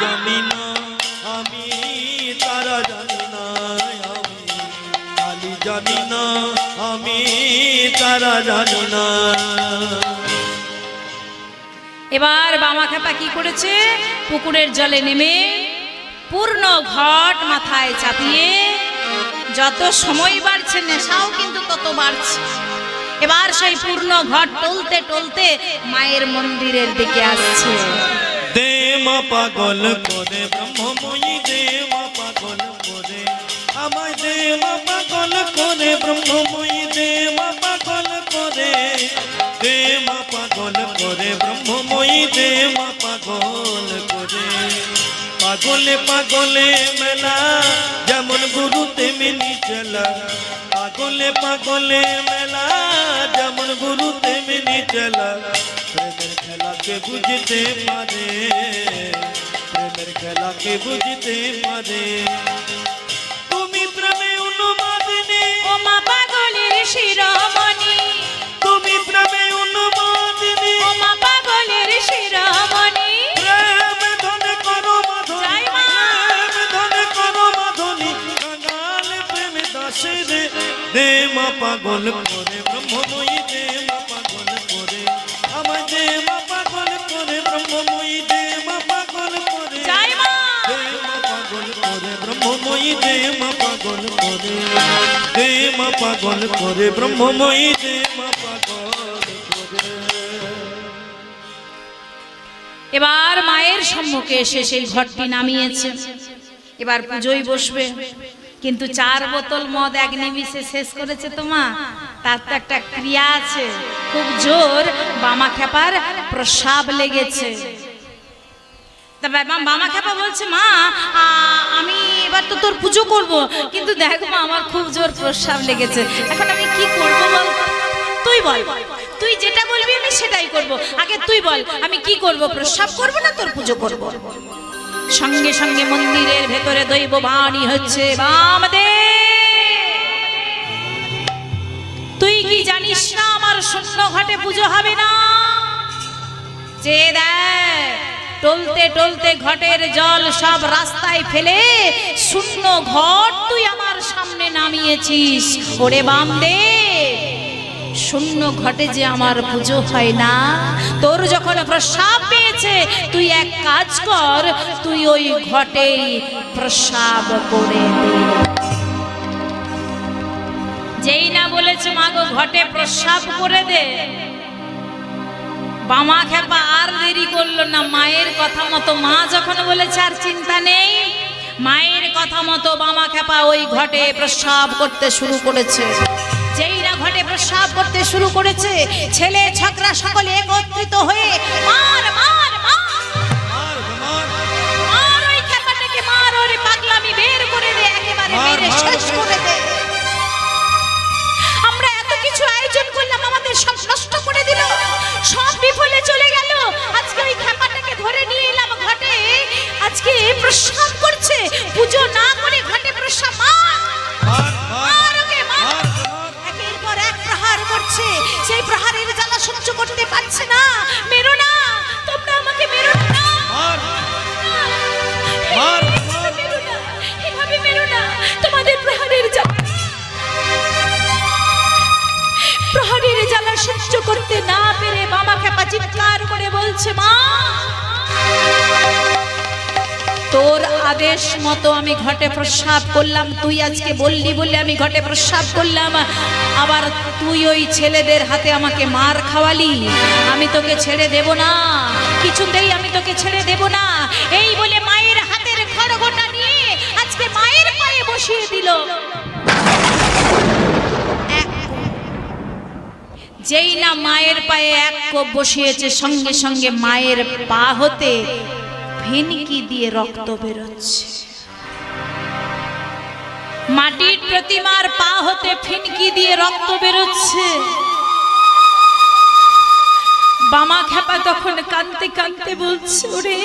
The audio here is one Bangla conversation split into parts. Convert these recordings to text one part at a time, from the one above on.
জানি না আমি, তারা জানি না আমি, কালী জানি না আমি, তারা জানি না। এবার বামাখ্যাপা কি করেছে? পুকুরের জলে নেমে পূর্ণ ঘট মাথায় চাপিয়ে, যত সময় বাড়ছে নেশাও কিন্তু তত বাড়ছে। এবার সেই পূর্ণ ঘট টলতে টলতে মায়ের মন্দিরের দিকে আসছে। দে মা পাগল করে ব্রহ্মময়ী, দে মা পাগল করে আমায়, দে মা পাগল করে ব্রহ্মময়ী, দে মা পাগল করে, দে মা পাগল করে ব্রহ্মময়ী, দে মা পাগল করে। পাগলে পাগলে মেলা, যেমন গুরু তেমনি চেলা, পাগলে পাগলে মেলা, যেমন গুরু তেমনি চেলা। প্রেমের খেলাকে বুঝতে পারে, প্রেমের খেলাকে বুঝতে পারে। তুমি প্রেমে অনুবাদিনী, ও মা পাগলের শিরোমণি, তুমি প্রেমে অনুবাদিনী, ও মা পাগলের শিরোমণি। প্রেম ধনে করো মাধুরী, প্রেম ধনে করো মাধুরী, কাঙাল প্রেম দাসে রে। দে মা পাগল করে ব্রহ্মময়ী, দে মা পাগল করে আমায়, দে মা পাগল করে ব্রহ্মময়ী, দে মা পাগল করে, জয় মা। দে মা পাগল করে ব্রহ্মময়ী, দে মা পাগল করে, দে মা পাগল করে ব্রহ্মময়ী, দে মা পাগল করে। এবার মায়ের সম্মুখে এসে সেই ঘটটি নামিয়েছে। এবার পুজোয় বসবে, কিন্তু 4 বোতল মদ এক নিমিষে শেষ করেছে তো মা। তার তো একটা ক্রিয়া আছে, খুব জোর বামাখ্যাপার প্রসাব লেগেছে। বামাখ্যাপা বলছে, মা আমি এবার তো তোর পুজো করব, কিন্তু দেখ মা আমার খুব জোর প্রসাব লেগেছে, এখন আমি কি করব বল? তুই বল, তুই যেটা বলবি আমি সেটাই করব। আগে তুই বল আমি কি করব, প্রসাব করব না তোর পুজো করব? সঙ্গে সঙ্গে মন্দিরের ভেতরে দৈব বাণী হচ্ছে, তুই কি জানিস না আমার শূন্য ঘটে পুজো হবে না? যে দেখ টলতে টলতে ঘটের জল সব রাস্তায় ফেলে শূন্য ঘট তুই আমার সামনে নামিয়েছিস। ওরে বামদেব, শূন্য ঘটে যে আমার পুজো হয় না। তোর যখন প্রসাব পেয়েছে তুই এক কাজ কর, তুই ওই ঘটে প্রসাব করে দে। যেই না বলেছে মাগো ঘটে প্রসাব করে দে, বামাখ্যাপা আর দেরি করলো না। মায়ের কথা মতো, মা যখন বলেছে আর চিন্তা নেই, মায়ের কথা মতো বামাখ্যাপা ওই ঘটে প্রসাব করতে শুরু করেছে। যেই না ঘটে প্রসাব করতে শুরু করেছে, ছেলে ছকরা সকলে একত্রিত হয়ে মার মার মার মার, ওই খ্যাপাটাকে মার, ওরে পাগলামি বের করে দে, একেবারে মেরে শেষ করে দে। আমরা এত কিছু আয়োজন করলাম, আমাদের সব নষ্ট করে দিল, সব বিফলে চলে গেল। আজকে ওই খ্যাপাটাকে ধরে নিয়ে এলাম ঘটে, আজকে প্রসাব করছে, পুজো না করে ঘটে প্রসাব। মার ওকে মার, একের পর এক প্রহার করছে, সেই প্রহারের জ্বালা সহ্য করতে পারছে না। মেরো না, তোমরা আমাকে মেরো না, মেরো না, এভাবে মেরো না। তোমাদের প্রহারের জ্বালা সহ্য করতে না পেরে বামাখ্যাপা চিৎকার করে বলছে, মা তোর আদেশ মতো আমি ঘটে প্রসাব করলাম, তুই আজকে বললি বলে আমি ঘটে প্রসাব করলাম, আবার তুই ওই ছেলেদের হাতে আমাকে মার খাওয়ালি, আমি তোকে ছেড়ে দেব না, কিছুতেই আমি তোকে ছেড়ে দেব না। এই বলে মায়ের হাতের খড়গটা নিয়ে আজকে মায়ের পায়ে বসিয়ে দিল। যেই না মায়ের পায়ে এক কোপ বসিয়েছে, সঙ্গে সঙ্গে মায়ের পা হতে ফেনকি দিয়ে রক্ত বেরোচ্ছে। মাটির প্রতিমার পা হতে ফেনকি দিয়ে রক্ত বেরোচ্ছে। বামাখ্যাপা তখন কাঁদতে কাঁদতে বলছে, ওরে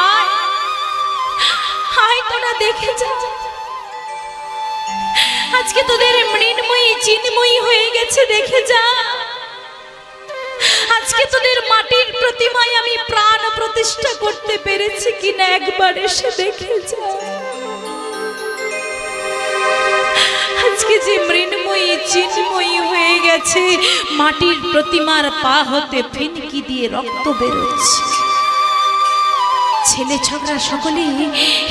আয় আয়, তোরা দেখে যা, আজকে তোদের মৃন্ময়ী চিন্ময়ী হয়ে গেছে, দেখে যা। আজকে তোদের মাটির প্রতিমায় আমি প্রাণ প্রতিষ্ঠা চেষ্টা করতে পেরেছি কিনা একবার এসে দেখে যা। আজকে যে মৃন্ময়ী চিন্ময়ী হয়ে গেছে, মাটির প্রতিমার পা হতে ফিনকি দিয়ে রক্ত বেরোচ্ছে। ছেলে ছকরা সকলেই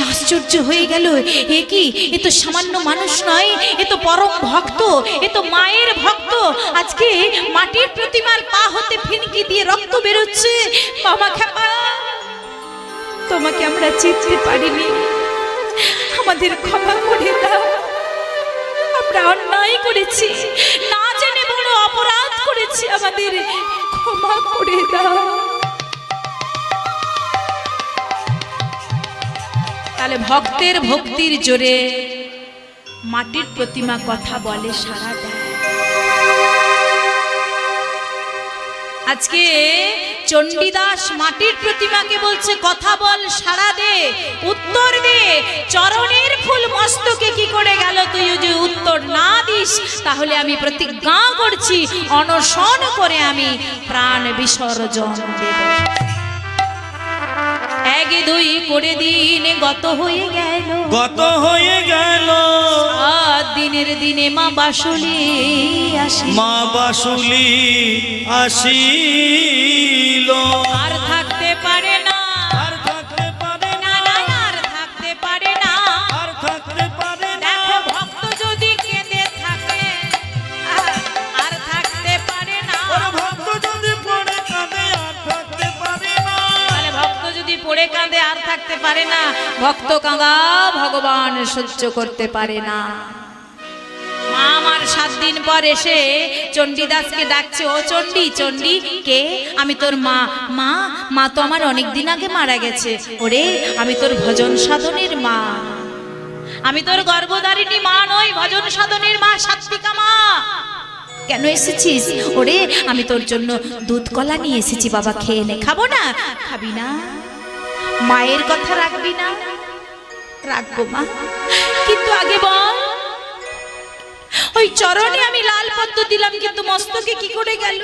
আশ্চর্য হয়ে গেল, এ কি, এ তো সামান্য মানুষ নয়, এ তো পরম ভক্ত, এ তো মায়ের ভক্ত। আজকে মাটির প্রতিমার পা হতে ফিনকি দিয়ে রক্ত বেরোচ্ছে। মামা খেপা, তোমাকে আমরা চিনতে পারিনি, আমাদের ক্ষমা করে দাও। আমরা অন্যায় করেছি, না জেনে বড় অপরাধ করেছি, আমাদের ক্ষমা করে দাও। তাহলে ভক্তের ভক্তির জোরে মাটির প্রতিমা কথা বলে, সাড়া দেয়। আজকে চণ্ডীদাস মাটির প্রতিমাকে বলছে কথা বল, সাড়া দে, উত্তর দে। চরণের ফুল মস্তকে কি করে গেল, তুই যদি উত্তর না দিস তাহলে আমি প্রতিজ্ঞা করছি অনশন করে আমি প্রাণ বিসর্জন দেব। এক দুই করে দিন গত হয়ে গেল, গত হয়ে গেল। দিনের দিনে মা বাসুলি আসি, মা বাসুলি আসিল। আর থাকতে পারে না, আর থাকতে পারে না, আর থাকতে পারে না, আর থাকতে পারে না। দেখো ভক্ত যদি কেঁদে থাকে আর থাকতে পারে না। ওরে ভক্ত যদি পড়ে কাঁদে আর থাকতে পারে না। তাহলে ভক্ত যদি পড়ে কাঁদে আর থাকতে পারে না, ভক্ত কাঁদা ভগবান সহ্য করতে পারে না। মা আমার 7 দিন পর এসে চণ্ডীদাসকে ডাকছে, ও চণ্ডী, চণ্ডী কে? আমি তোর মা। মা? মা তো আমার অনেক দিন আগে মারা গেছে। ওরে, আমি তোর ভজন সাধনের মা, আমি তোর গর্ভধারিণী মা নই, ভজন সাধনের মা, সাত্বিকা মা। কেন এসেছিস? ওরে, আমি তোর জন্য দুধ কলা নিয়ে এসেছি বাবা, খেয়ে নে। খাবো না? খাবি না? মায়ের কথা রাখবি না? রাখবো মা, কিন্তু আগে বল, ওই চরণে আমি লাল পদ্ম দিলাম কিন্তু মস্তকে কি করে গেল?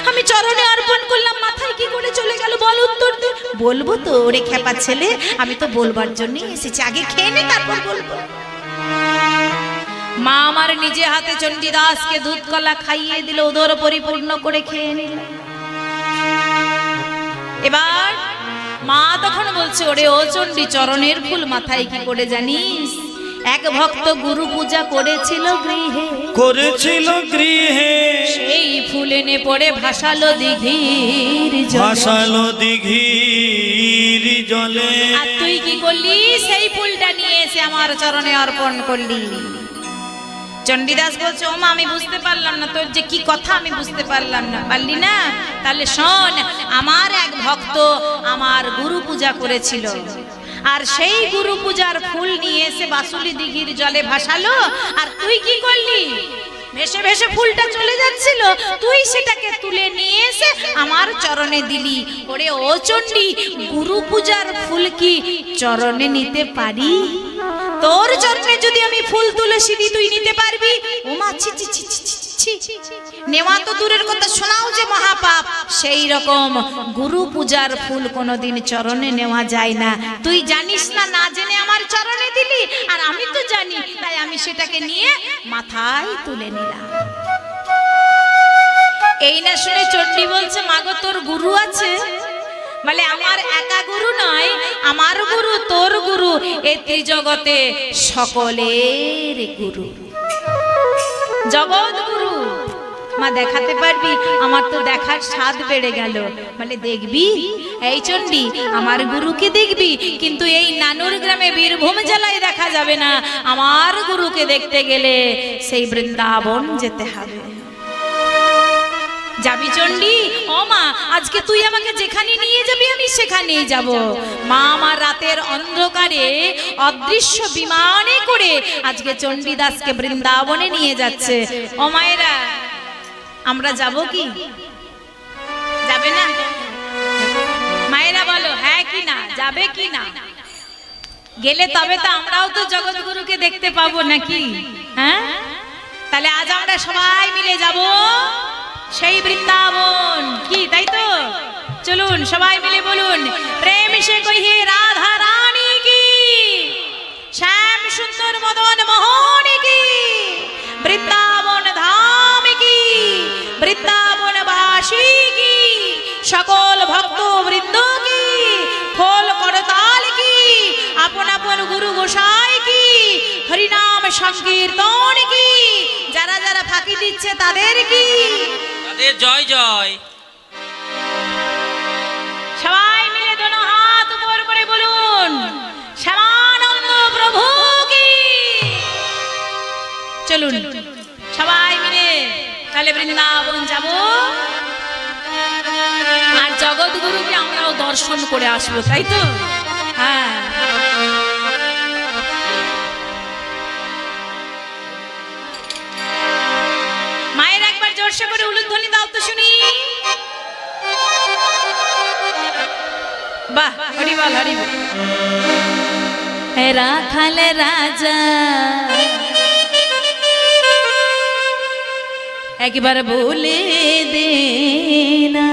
আমি চরণে অর্পণ করলাম, মাথায় কি করে চলে গেল? বল, উত্তর দে। বলবো তো ওরে খেপা ছেলে, আমি তো বলবার জন্যই এসেছি, আগে খেয়ে নে তারপর বলবো। মা আমার নিজে হাতে চণ্ডীদাসকে দুধ কলা খাইয়ে দিল, উদর পরিপূর্ণ করে খেয়ে নিল। এবার মা তখন বলছে, ওরে ও চণ্ডী, চরণের ফুল মাথায় কি করে জানিস? এক ভক্ত গুরু পূজা করেছিল গৃহে, করেছিল গৃহে, সেই ফুল এনে পড়ে ভাসালো দিঘির জলে, ভাসালো দিঘির জলে। আর তুই কি করলি? সেই ফুলটা নিয়ে এসে আমার চরণে অর্পণ করলি। চণ্ডীদাস বলছে, ও মা, আমি বুঝতে পারলাম না, তোর যে কি কথা আমি বুঝতে পারলাম না। পারলি না? তাহলে শোন, আমার এক ভক্ত আমার গুরু পূজা করেছিল, আর সেই গুরু পূজার ফুল নিয়ে এসে বাসুলি দিঘির জলে ভাসালো, আর তুই কি করলি? ভেসে ভেসে ফুলটা চলে যাচ্ছিল, তুই সেটাকে তুলে নিয়ে এসে আমার চরণে দিলি। ওরে ও চণ্ডী, গুরু পূজার ফুল কি চরণে নিতে পারি? তোর চরণে যদি আমি ফুল তুলসী দিই, তুই নিতে পারবি? ও মা, ছি ছি ছি ছি ছি, নেওয়া তো দূরের কথা, শোনাও যে মহাপাপ। সেই রকম গুরু পূজার ফুল কোনোদিন চরণে নেওয়া যায় না। তুই জানিস না, না জেনে আমার চরণে দিলি, আর আমি তো জানি, তাই আমি সেটাকে নিয়ে মাথায় তুলে নিলাম। এই না শুনে চণ্ডী বলছে, মাগো তোর গুরু আছে? বলে, আমার একা গুরু নয়, আমার গুরু, তোর গুরু, এই ত্রিজগতে সকলের গুরু, জগৎ গুরু। মা দেখাতে পারবি? আমার তো দেখার স্বাদ বেড়ে গেল। বলে, দেখবি? এই চণ্ডী, আমার গুরুকে দেখবি, কিন্তু এই নানুর গ্রামে বীরভূম জেলায় দেখা যাবে না। আমার গুরুকে দেখতে গেলে সেই বৃন্দাবন যেতে হবে। যাবি চণ্ডী? ও মা, আজকে তুই আমাকে যেখানে নিয়ে যাবি আমি সেখানেই যাব। মা আমার রাতের অন্ধকারে অদৃশ্য বিমানে করে আজকে চণ্ডীদাসকে বৃন্দাবনে নিয়ে যাচ্ছে। ও মায়েরা, আমরা যাব কি? যাবে না? মায়েরা বলো, হ্যাঁ কি না? যাবে কি না? গেলে তবে তো আমরাও তো জগৎগুরুকে দেখতে পাবো নাকি? হ্যাঁ, তাহলে আজ আমরা সবাই মিলে যাব সেই বৃন্দাবন, কি তাই তো? চলুন সবাই মিলে বলুন, প্রেম সে কহিয়ে রাধা রানী কি, শ্যাম সুন্দর মদন মোহন কি, বৃন্দাবন ধাম কি, বৃন্দাবন বাসী কি, সকল ভক্ত বৃন্দ কি, খোল করতাল কি, আপন আপন গুরু গোসাই কি, হরিনাম সংকীর্তন কি, যারা যারা ফাঁকি দিচ্ছে তাদের কি, তাদের জয় জয়। সবাই মিলে দোনো হাত উপর করে বলুন, শ্যামানন্দ প্রভু কি। চলুন সবাই মিলে তাহলে বৃন্দাবন যাব, আর জগৎগুরুকে আমরাও দর্শন করে আসবো, তাই তো? হ্যাঁ, মায়ের একবার জোরসে করে উলুধ্বনি দাও তো শুনি। বাহ, হরিবল হরিবল। রাখাল রাজা একবার বলে দে না,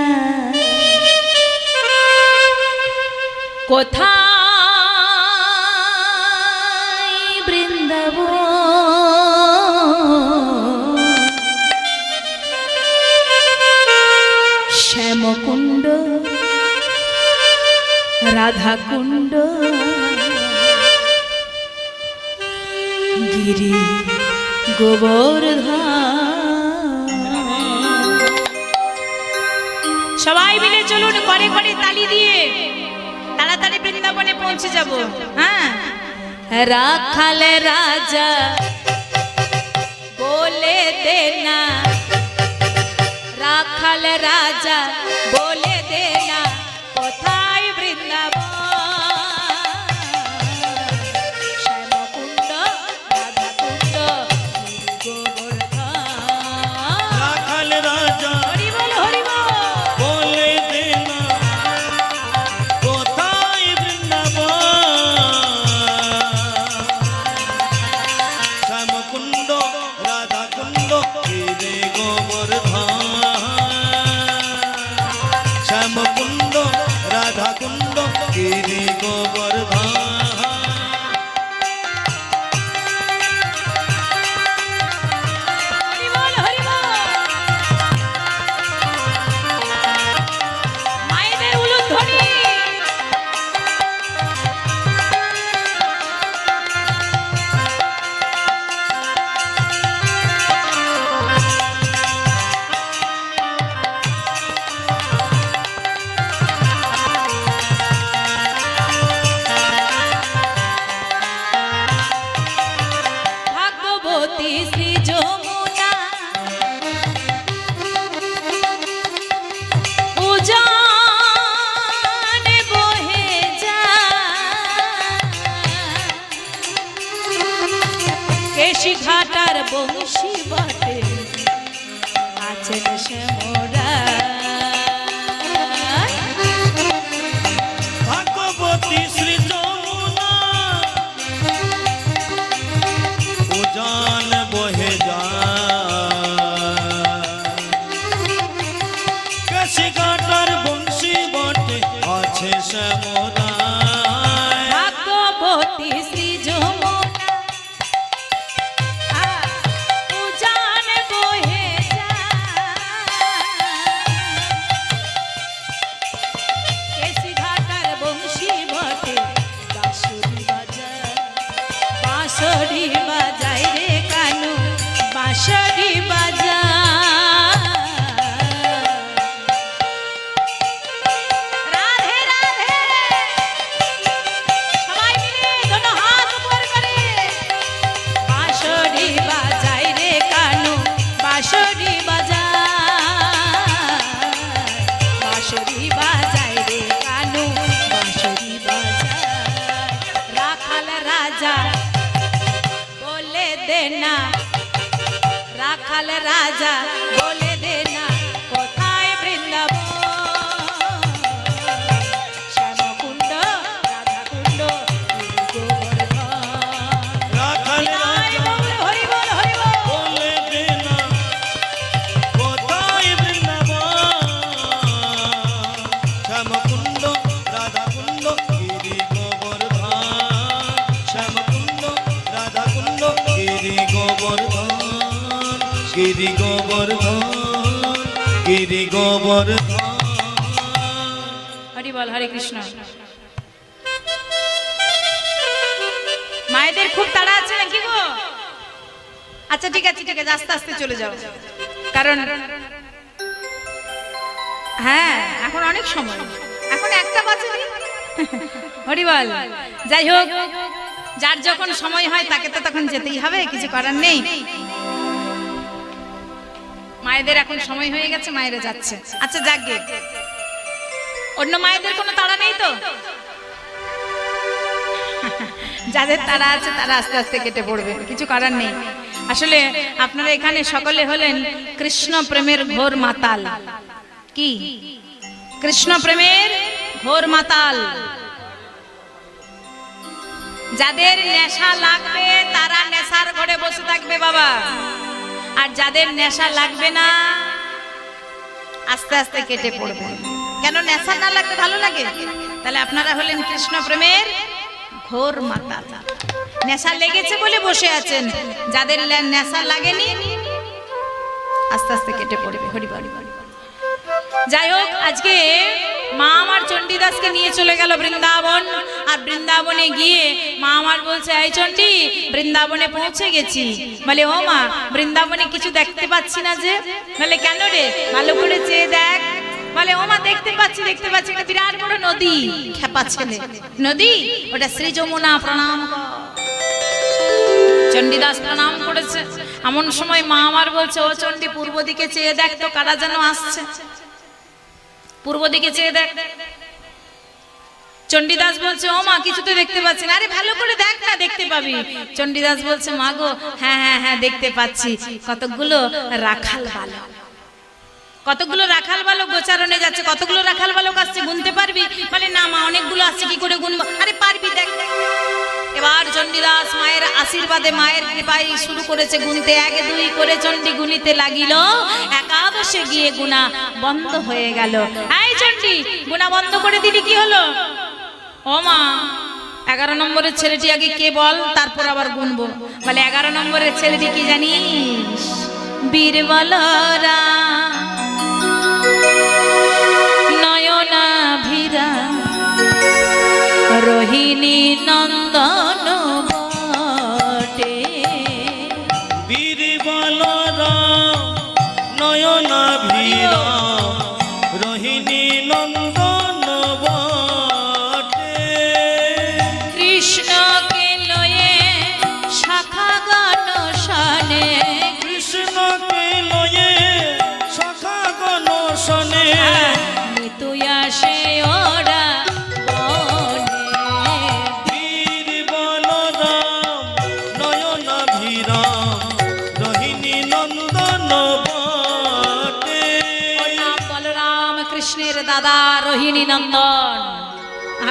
কোথায় বৃন্দাবন, শ্যামকুণ্ড রাধাকুণ্ড গিরি গোবর্ধন। সবাই মিলে চলুন করে করে তালি দিয়ে তাড়াতাড়ি বৃন্দাবনে পৌঁছে যাব। হ্যাঁ, রাখাল রাজা বলে দে না, রাখাল রাজা বলে দে না, কোথায় বৃন্দাবন, শ্যামকুণ্ড রাধাকুণ্ড গোবর্ধন। রাখাল রাজা হরিবল হরিবল। বলে দে না, কোথায় বৃন্দাবন, শ্যামকুণ্ড রাধাকুণ্ড গিরি গোবর্ধন, শ্যামকুণ্ড রাধাকুণ্ড গিরি গোবর্ধন। হরিবল হরিবল। মায়েদের উলুধ্বনি। ভাগ্যবতী শ্রী যমুনা উজানে বহে যায়, কেশি ঘাটার বংশী বটে আছেন শ্যামরা। ভাগবতী শ্রী যমুনা উজান বহে যায়, কাশি ঘাটার বংশী বটে আছে শ্যামরায়। ভাগ্যবতী শ্রী যমুনা উজানে বহে যায়, কেশি ঘাটার বংশী বটে বাঁশরি বাজায়, বাঁশরি বাজায় রে কানু, বাঁশরি বাজায়। রাধে রাধে। সবাই মিলে দোনো হাত উপর করে, বাঁশরি বাজায় রে কানু, বাঁশরি বাজায়, বাঁশরি বাজায় রে কানু, বাঁশরি বাজায়। রাখাল রাজা বলে দে না, রাখাল রাজা বলে দে না, কোথায় বৃন্দাবন, শ্যামকুণ্ড রাধাকুণ্ড গোবর্ধন। রাখাল রাজা হরিবল হরিবল। বলে দে না, কোথায় বৃন্দাবন, কুণ্ড রাধা কুণ্ড গিরি গোবর্ধন শ্যাম কুণ্ড রাধা কুণ্ড গিরি গোবর্ধন গিরি গোবর্ধন গিরি গোবর্ধন। হরি বল, হরে কৃষ্ণ। মায়েদের খুব তাড়া আছে নাকি গো? আচ্ছা ঠিক আছে ঠিক আছে, আস্তে আস্তে চলে যাও, কারণ হ্যাঁ এখন অনেক সময়, এখন একটা বাজেনি। হরি বল। যাই হোক, যার যখন সময় হয় তাকে তো তখন যেতেই হবে, কিছু করার নেই। মায়েদের এখন সময় হয়ে গেছে, মায়েরা যাচ্ছে। আচ্ছা যাকগে, অন্য মায়েদের কোনো তাড়া নেই তো? যাদের তাড়া আছে তারা আস্তে আস্তে কেটে পড়বে, কিছু করার নেই। আসলে আপনারা এখানে সকলে হলেন কৃষ্ণ প্রেমের ঘোর মাতাল। কি কৃষ্ণ প্রেমের ঘোর মাতাল? যাদের নেশা লাগবে তারা নেশার ঘরে বসে থাকবে বাবা, আর যাদের নেশা লাগবে না আস্তে আস্তে কেটে পড়বে। কেন নেশা না লাগলে ভালো লাগে? তাহলে আপনারা হলেন কৃষ্ণ প্রেমের ঘোর মাতাল। নেশা লেগেছে বলে বসে আছেন, যাদের নেশা লাগেনি আস্তে আস্তে কেটে পড়বে। হরি বল। যাই হোক, আজকে মা আমার চণ্ডীদাসকে নিয়ে চলে গেল বৃন্দাবন, আর বৃন্দাবনে গিয়ে মা আমার বলছে, এই চণ্ডী বৃন্দাবনে পৌঁছে গেছি। বলে ও মা, বৃন্দাবনে কিছু দেখতে পাচ্ছি না যে। বলে কেন রে? ভালো করে চেয়ে দেখ। বলে ও মা দেখতে পাচ্ছি দেখতে পাচ্ছি, একটা বিরাট বড় নদী। খেপা ছেলে, নদী? ওটা শ্রী যমুনা, প্রণাম কর। চণ্ডীদাস প্রণাম করেছে। এমন সময় মা আমার বলছে, ও চণ্ডী পূর্ব দিকে চেয়ে দেখ তো, কারা যেন আসছে। পূর্ব দিকে চেয়ে দেখ। চণ্ডীদাস বলছে, ও মা কিছু তো দেখতে পাচ্ছি না। আরে ভালো করে দেখ না, দেখতে পাবি। চণ্ডীদাস বলছে, মা গো হ্যাঁ হ্যাঁ হ্যাঁ দেখতে পাচ্ছি, কতগুলো রাখাল বালক, কতগুলো রাখাল বালক গোচারণে যাচ্ছে। কতগুলো রাখাল বালক আসছে গুনতে পারবি? বলে না মা, অনেকগুলো আসছে, কি করে গুনবো? আরে পারবি, দেখ। এবার চণ্ডীদাস মায়ের আশীর্বাদে, মায়ের কৃপায় শুরু করেছে গুনতে। 1 2 করে চণ্ডী গুনিতে লাগিল, একাদশে গিয়ে গুনা বন্ধ হয়ে গেল। এই চণ্ডী, গুনা বন্ধ করে দিলি, কি হলো? ও মা, 11 নম্বরের ছেলেটি আগে কে বল, তারপর আবার গুনবো। বলে 11 নম্বরের ছেলেটি কি জানিস? বীরবলরা নয়না ভিরা রোহিণী নন্দন বটে। বীরবলরা নয়না ভিরা রোহিণী নন্দন বটে। কৃষ্ণকে লয়ে শাখা গান শোনে, কৃষ্ণকে লয়ে শাখা গান শোনে। তুই আসে ওরা বনে। বীরবলরা নয়না ভিরা রোহিণী নন্দন বটে। ওর নাম বলরাম কৃষ্ণের দাদা রোহিণী নন্দন।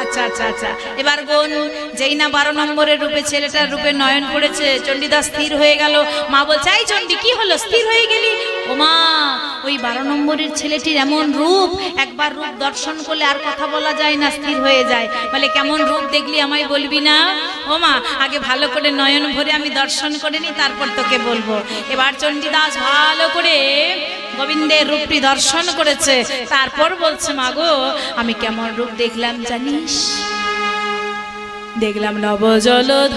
আচ্ছা আচ্ছা আচ্ছা, এবার গুন। যেই না 12 নম্বরের রূপে ছেলেটার রূপে নয়ন পড়েছে, চণ্ডীদাস স্থির হয়ে গেল। মা বলছে, এই চণ্ডী কি হলো, স্থির হয়ে গেলি? ও মা, ওই 12 নম্বরের ছেলেটির এমন রূপ, একবার রূপ দর্শন করলে আর কথা বলা যায় না, স্থির হয়ে যায়। বলে কেমন রূপ দেখলি, আমায় বলবি না? ও মা, আগে ভালো করে নয়ন ভরে আমি দর্শন করে নি, তারপর তোকে বলবো। এবার চণ্ডীদাস ভালো করে গোবিন্দের রূপটি দর্শন করেছে, তারপর বলছে, মা গো আমি কেমন রূপ দেখলাম জানিস? দেখলাম নবজলধার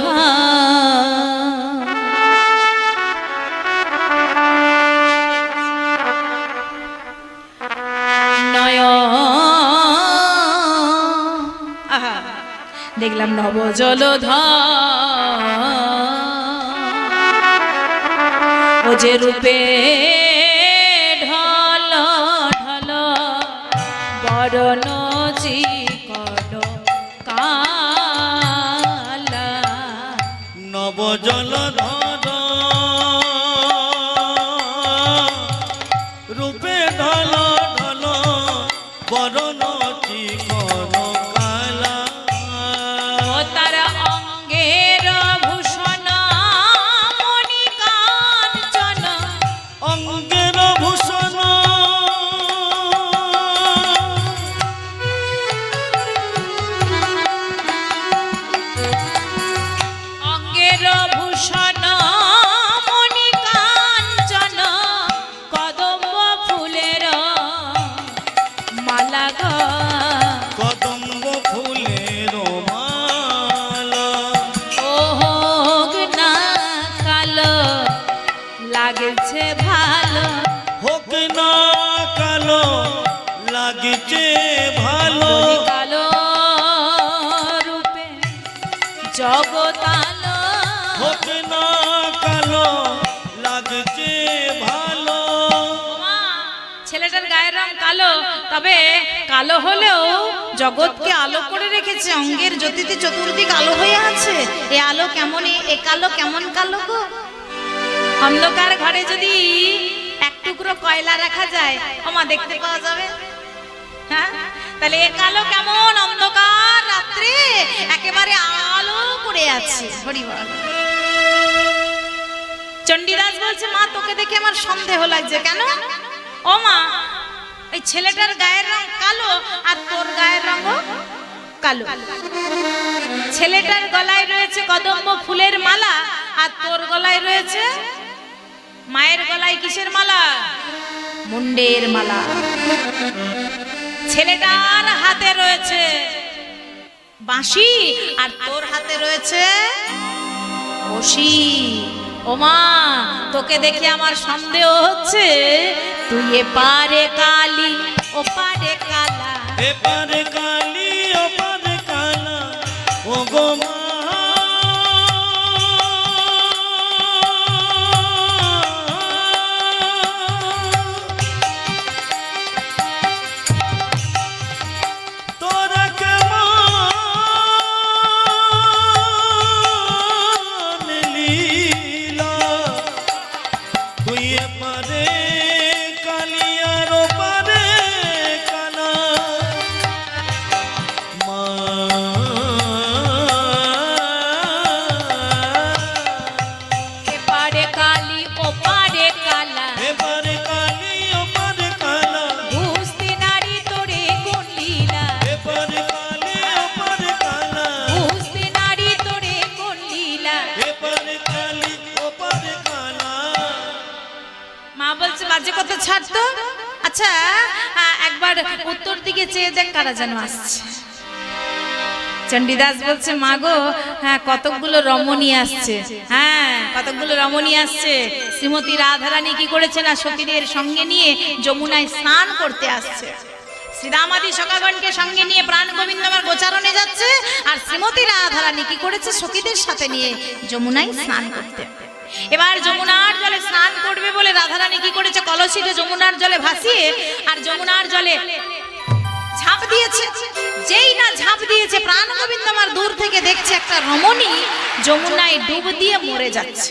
দেখলাম নবজলধার, ও যে রূপে ঢল ঢল বরণ চিকন কালা। নবজলধার রূপে ঢল ঢল বরণ চিকন কালা। ও তার অঙ্গের ভূষণ মণি কাঞ্চন, অঙ্গের ভূষণ কালো, তবে কালো হলেও জগৎকে আলো করে রেখেছে। অঙ্গের জ্যোতিতে চতুর্দিক আলো হয়ে আছে। এ আলো কেমন, এ কালো কেমন কালো গো? অন্ধকার ঘরে যদি এক টুকরো কয়লা রাখা যায়, ওমা দেখতে পাওয়া যাবে? হ্যাঁ, তাহলে এ কালো কেমন? অন্ধকার রাত্রে একেবারে আলো করে আছে। হরি বল। চণ্ডীদাস বলছে, মা তোকে দেখে আমার সন্দেহ লাগছে। কেন? ও মা, এই ছেলেটার গায়ের রং কালো আর তোর গায়ের রঙও কালো। ছেলেটার গলায় রয়েছে কদম্ব ফুলের মালা আর তোর গলায় রয়েছে, মায়ের গলায় কিসের মালা? মুন্ডের মালা। ছেলেটার হাতে রয়েছে বাঁশি আর তোর হাতে রয়েছে বসি। ওমা, তোকে দেখে আমার সন্দেহ হচ্ছে তুই এপারে কালি ওপারে কালা। এপারে কালি ওপারে কালা, ও গো মা। তোরা কেমন লীলা, তুই এপারে কালি আর ওপারে কালা। মা এপারে কালি ওপারে কালা, এপারে কালি ওপারে কালা, বুঝতে নারী তোরে কোন লীলা। এপারে কালি ওপারে কালা, বুঝতে নারী তোরে কোন লীলা। এপারে কালি ওপারে কালা। মা বলছে, বাজে কথা ছাড়তো। আচ্ছা, একবার উত্তর দিকে চেয়ে দেখ কারা যেন আসছে। চণ্ডীদাস বলছে, মা গো, হ্যাঁ কতকগুলো রমণী আসছে। হ্যাঁ, কতকগুলো রমণী আসছে। শ্রীমতী রাধারানী কি করেছে না, সখীদের সঙ্গে নিয়ে যমুনায় স্নান করতে আসছে। শ্রীরামাদি সখাগণকে সঙ্গে নিয়ে প্রাণ গোবিন্দ আমার গোচারণে যাচ্ছে, আর শ্রীমতী রাধারানী কি করেছে, সখীদের সাথে নিয়ে যমুনায় স্নান করতে। এবার যমুনার জলে স্নান করবে বলে রাধারানী কি করেছে, কলসিতে যমুনার জলে ভাসিয়ে আর যমুনার জলে ঝাঁপ দিয়েছে। যেই না ঝাঁপ দিয়েছে, প্রাণ গোবিন্দ আমার দূর থেকে দেখছে একটা রমণী যমুনায় ডুব দিয়ে মরে যাচ্ছে।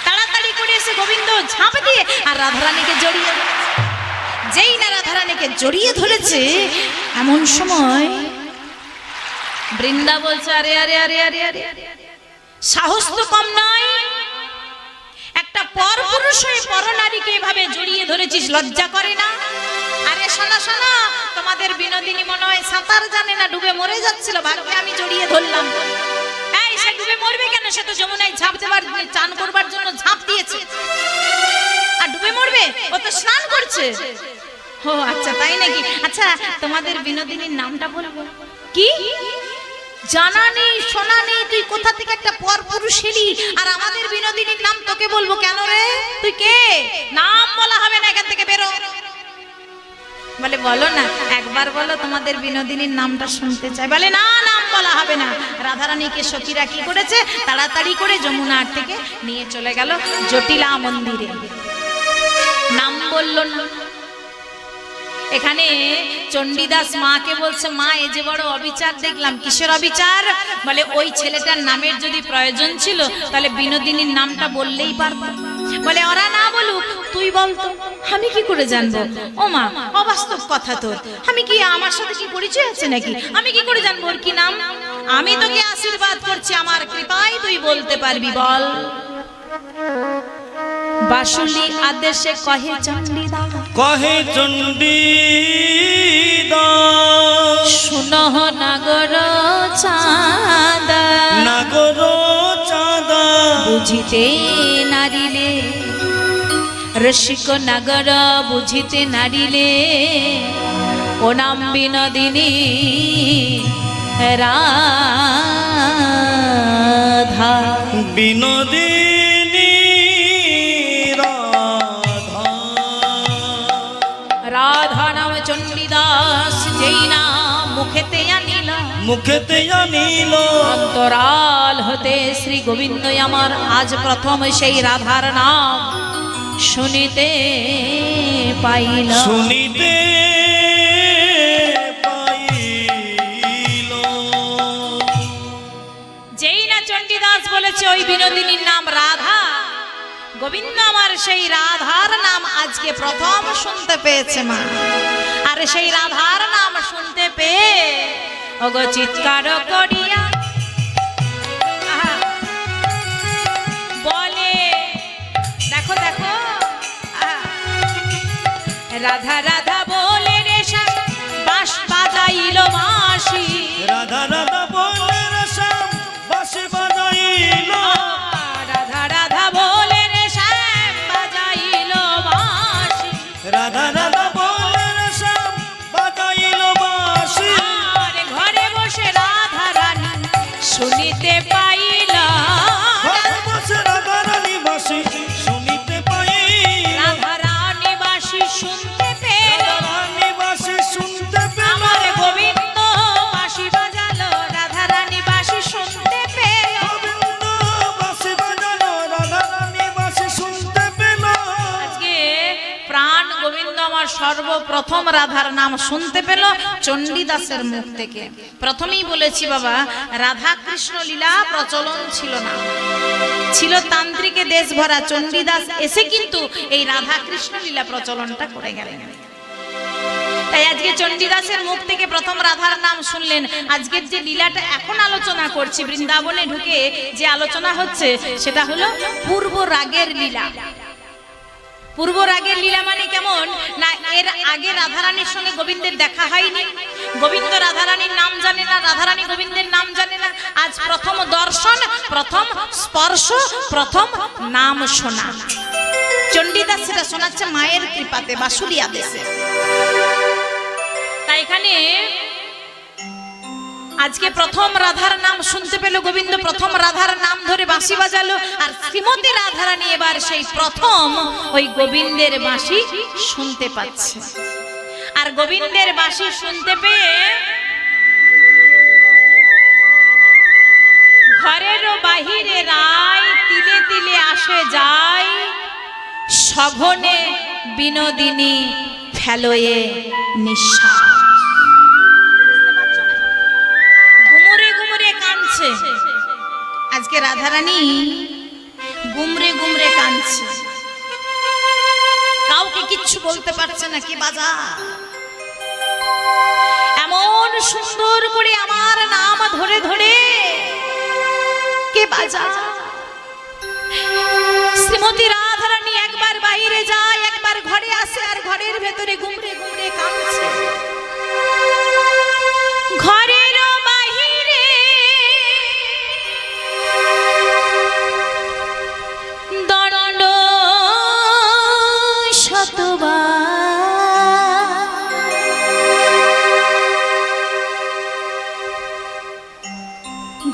তাড়াতাড়ি করে এসে গোবিন্দ ঝাঁপ দিয়ে আর রাধারানীকে জড়িয়ে ধরেছে। যেই না রাধারানীকে জড়িয়ে ধরেছে, এমন সময় বৃন্দা বলছে, আরে আরে আরে আরে আরে, সাহস তো কম নয়, একটা পরপুরুষ হয়ে পরনারীকে এভাবে জড়িয়ে ধরেছিস, লজ্জা করে না? আরে শোনা শোনা, তোমাদের বিনোদিনী মনে হয় সাঁতার জানে না, ডুবে মরে যাচ্ছিল, ভাগ্যে আমি জড়িয়ে ধরলাম। এই, সে ডুবে মরবে কেন? সে তো যমুনায় ঝাঁপ দেবার, চান করবার জন্য ঝাঁপ দিয়েছে। আর ডুবে মরবে? ও তো স্নান করছে। ও আচ্ছা, তাই নাকি? আচ্ছা, তোমাদের বিনোদিনীর নামটা বলবো কি? জানা নেই, শোনা নেই, তুই কোথা থেকে একটা পরপুরুষ এলি, আর আমাদের বিনোদিনীর নাম তোকে বলবো কেন রে? তুই কে? নাম বলা হবে না, এখান থেকে বেরো। বলে, বলো না, একবার বলো, তোমাদের বিনোদিনীর নামটা শুনতে চাই। বলে, না, নাম বলা হবে না। রাধারানীকে সখীরা কি করেছে, তাড়াতাড়ি করে যমুনার থেকে নিয়ে চলে গেল জটিলা মন্দিরে। নাম বলল না। এখানে চণ্ডীদাস মাকে বলছে, মা, এ যে বড় অবিচার দেখলাম। কিসের অবিচার? বলে, ওই ছেলেটার নামের যদি প্রয়োজন ছিল তাহলে বিনোদিনীর নামটা বললেই পারতাম। বলে, ওরা না বলুক, তুই বলতো, আমি কি করে জানবো? ও মা, অবাস্তব কথা তোর। আমি কি, আমার সাথে কি পরিচয় আছে নাকি? আমি কি করে জানবো ওর কি নাম? আমি তোকে আশীর্বাদ করছি, আমার কৃপায় তুই বলতে পারবি, বল। বাসুলি আদেশে কহে চণ্ডীদাস, কহে চণ্ডীদাস, শুনহ নাগর চাঁদা, নাগর চাঁদা, বুঝিতে নারিলে, রসিক নাগর বুঝিতে নারিলে, ও নাম বিনোদিনী রাধা। বিনোদিনী রাধা, রাধা নাম চণ্ডীদাস যেই না মুখেতে আনিল, মুখেতে আনিল, অন্তরাল হতে শ্রী গোবিন্দ আমার আজ প্রথম সেই রাধার নাম শুনিতে পাইল। শুনিতে ওই বিনোদিনীর নাম রাধা, গোবিন্দ আমার সেই রাধার নাম আজকে প্রথম শুনতে পেয়েছে মা। আর সেই রাধার নাম শুনতে পেয়ে ওগো চিৎকার করিয়া বলে, দেখো দেখো, রাধা রাধা বলে রে বাঁশ বাজাইল বাঁশি, রাধা রাধা বলে রে শ্যাম বাঁশি বাজাইল, রাধা রাধা বলে রে শ্যাম বাজাইল বাঁশি, রাধা রাধা বলে রে শ্যাম বাজাইল বাঁশি। আর ঘরে বসে রাধা রানী শুনিতে পাইল, ঘরে বসে রাধা রানী বাঁশি শুনিতে পাইল, রাধা রানী বাঁশি শুনতে পেল, রাধা রানী বাঁশি শুনতে পেল, আমার গোবিন্দ বাঁশি বাজালো, রাধা রানী বাঁশি শুনতে পেল। গোবিন্দ বাঁশি বাজালো, রাধা রানী বাঁশি শুনতে পেল। আজকে প্রাণ গোবিন্দ আমার সর্বপ্রথম রাধার নাম শুনতে পেল চণ্ডীদাসের মুখ থেকে। প্রথমেই বলেছি বাবা, রাধা কৃষ্ণ লীলা প্রচলন ছিল না, ছিল তান্ত্রিকে দেশ ভরা। চণ্ডীদাস এসে কিন্তু এই রাধা কৃষ্ণ লীলা প্রচলনটা করে গেলেন। তাই আজকে চণ্ডীদাসের মুখ থেকে প্রথম রাধার নাম শুনলেন। আজকের যে লীলাটা এখন আলোচনা করছি, বৃন্দাবনে ঢুকে যে আলোচনা হচ্ছে সেটা হলো পূর্ব রাগের লীলা। পূর্ব রাগের লীলা মানে কেমন না, এর আগে রাধারানীর সঙ্গে গোবিন্দের দেখা হয়নি, গোবিন্দ রাধারানীর নাম জানে না, রাধারানী গোবিন্দের নাম জানে না। আজ প্রথম দর্শন, প্রথম স্পর্শ, প্রথম নাম শোনা। চণ্ডীদাস সেটা শোনাচ্ছে মায়ের কৃপাতে, বাসুলিয়া দেশে। তাই এখানে আজকে প্রথম রাধার নাম শুনতে পেল গোবিন্দ, প্রথম রাধার নাম ধরে বাঁশি বাজালো। আর শ্রীমতী রাধারানী এবার সেই প্রথম ওই গোবিন্দের বাঁশি শুনতে পাচ্ছে। আর গোবিন্দের বাঁশি শুনতে পেয়ে ঘরেরও বাহিরে রায় তিলে তিলে আসে যায়, সঘনে বিনোদিনী ফেলোয়ে নিঃশ্বাস। আজকে রাধারানী গুমরে গুমরে কাঁদছে, কাউকে কিচ্ছু বলতে পারছে না। কে বাজা এমন সুন্দর করে আমার নাম ধরে ধরে, কে বাজা? শ্রীমতী রাধারানী একবার বাইরে যায়, একবার ঘরে আসে, আর ঘরের ভেতরে গুমরে গুমরে কাঁদছে। ঘরের বাহিরে দণ্ড শতবার,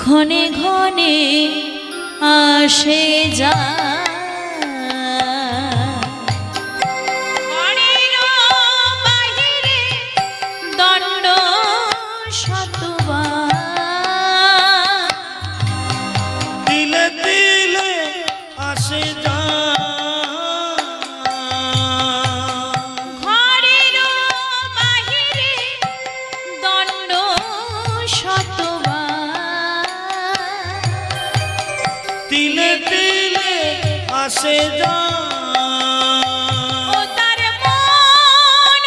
ঘনে ঘনে আসে যায়। ঘরের বাহিরে দণ্ড শতবার, তিলে তিলে আসে ঘরের বাহিরে দণ্ড শতবার, তিলে তিলে আসে ও তার মন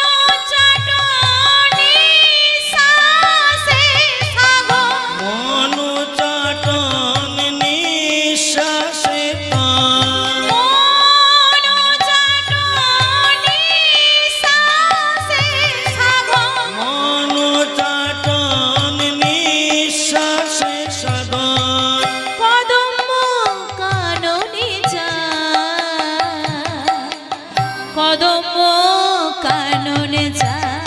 চাটনি শ্বাসে সাগর, মন চাটন নিঃশ্বাসে তান, মন চাটনি শ্বাসে সাগর, মন চাটন নিঃশ্বাসে সাগর, কদম্ব কাননে যায়, কদম্ব কাননে যায়,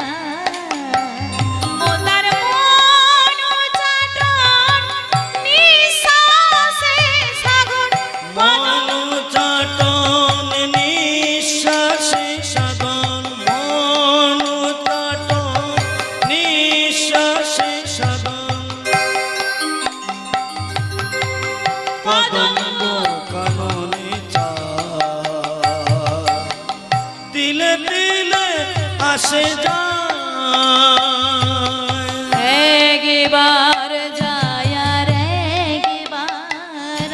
ও তার মন চাটন নিঃশ্বাসে সাগর, মন চাটন নিঃশ্বাসে সাগর, মন চাটন নিঃশ্বাসে সাগর, কদম্ব কাননে চায়, তিলে তিলে আসে যায়। একবার যায় আর একবার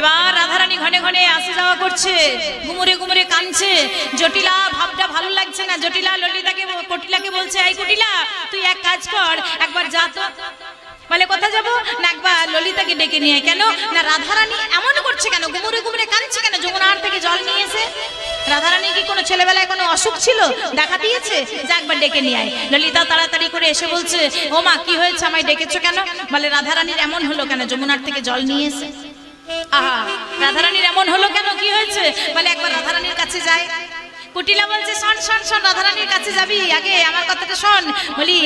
এবার রাধারানী ঘনে ঘনে আসা যাওয়া করছে, ঘুমুরে ঘুমুরে কাঁদছে। জটিলা ভাবটা ভালো লাগছে না। জটিলা ললিতাকে কটিলাকে বলছে, এই কটিলা তুই এক কাজ কর, একবার যা তো। বলে কোথায় যাবো না, একবার ললিতাকে ডেকে নিয়ে। কেন না, রাধারানী এমন করছে কেন, ঘুমুরে ঘুমুরে কাঁদছে কেন? যমুনার থেকে জল নিয়ে এসে রাধারানী কি কোনো ছেলেবেলায় কোনো অসুখ ছিল, দেখা দিয়েছে? যা একবার ডেকে নিয়ে আয়। ললিতা তাড়াতাড়ি করে এসে বলছে, ও মা কি হয়েছে, আমায় ডেকেছো কেন? বলে রাধারানীর এমন হলো কেন, যমুনার থেকে জল নিয়ে এসে। আহা, রাধারানীর এমন হলো কেন, কি হয়েছে? বলে একবার রাধারানীর কাছে যায়। কুটিলা বলছে, শোন শোন শোন, রাধারানীর কাছে যাবি, আগে আমার কথাটা শোন। বলি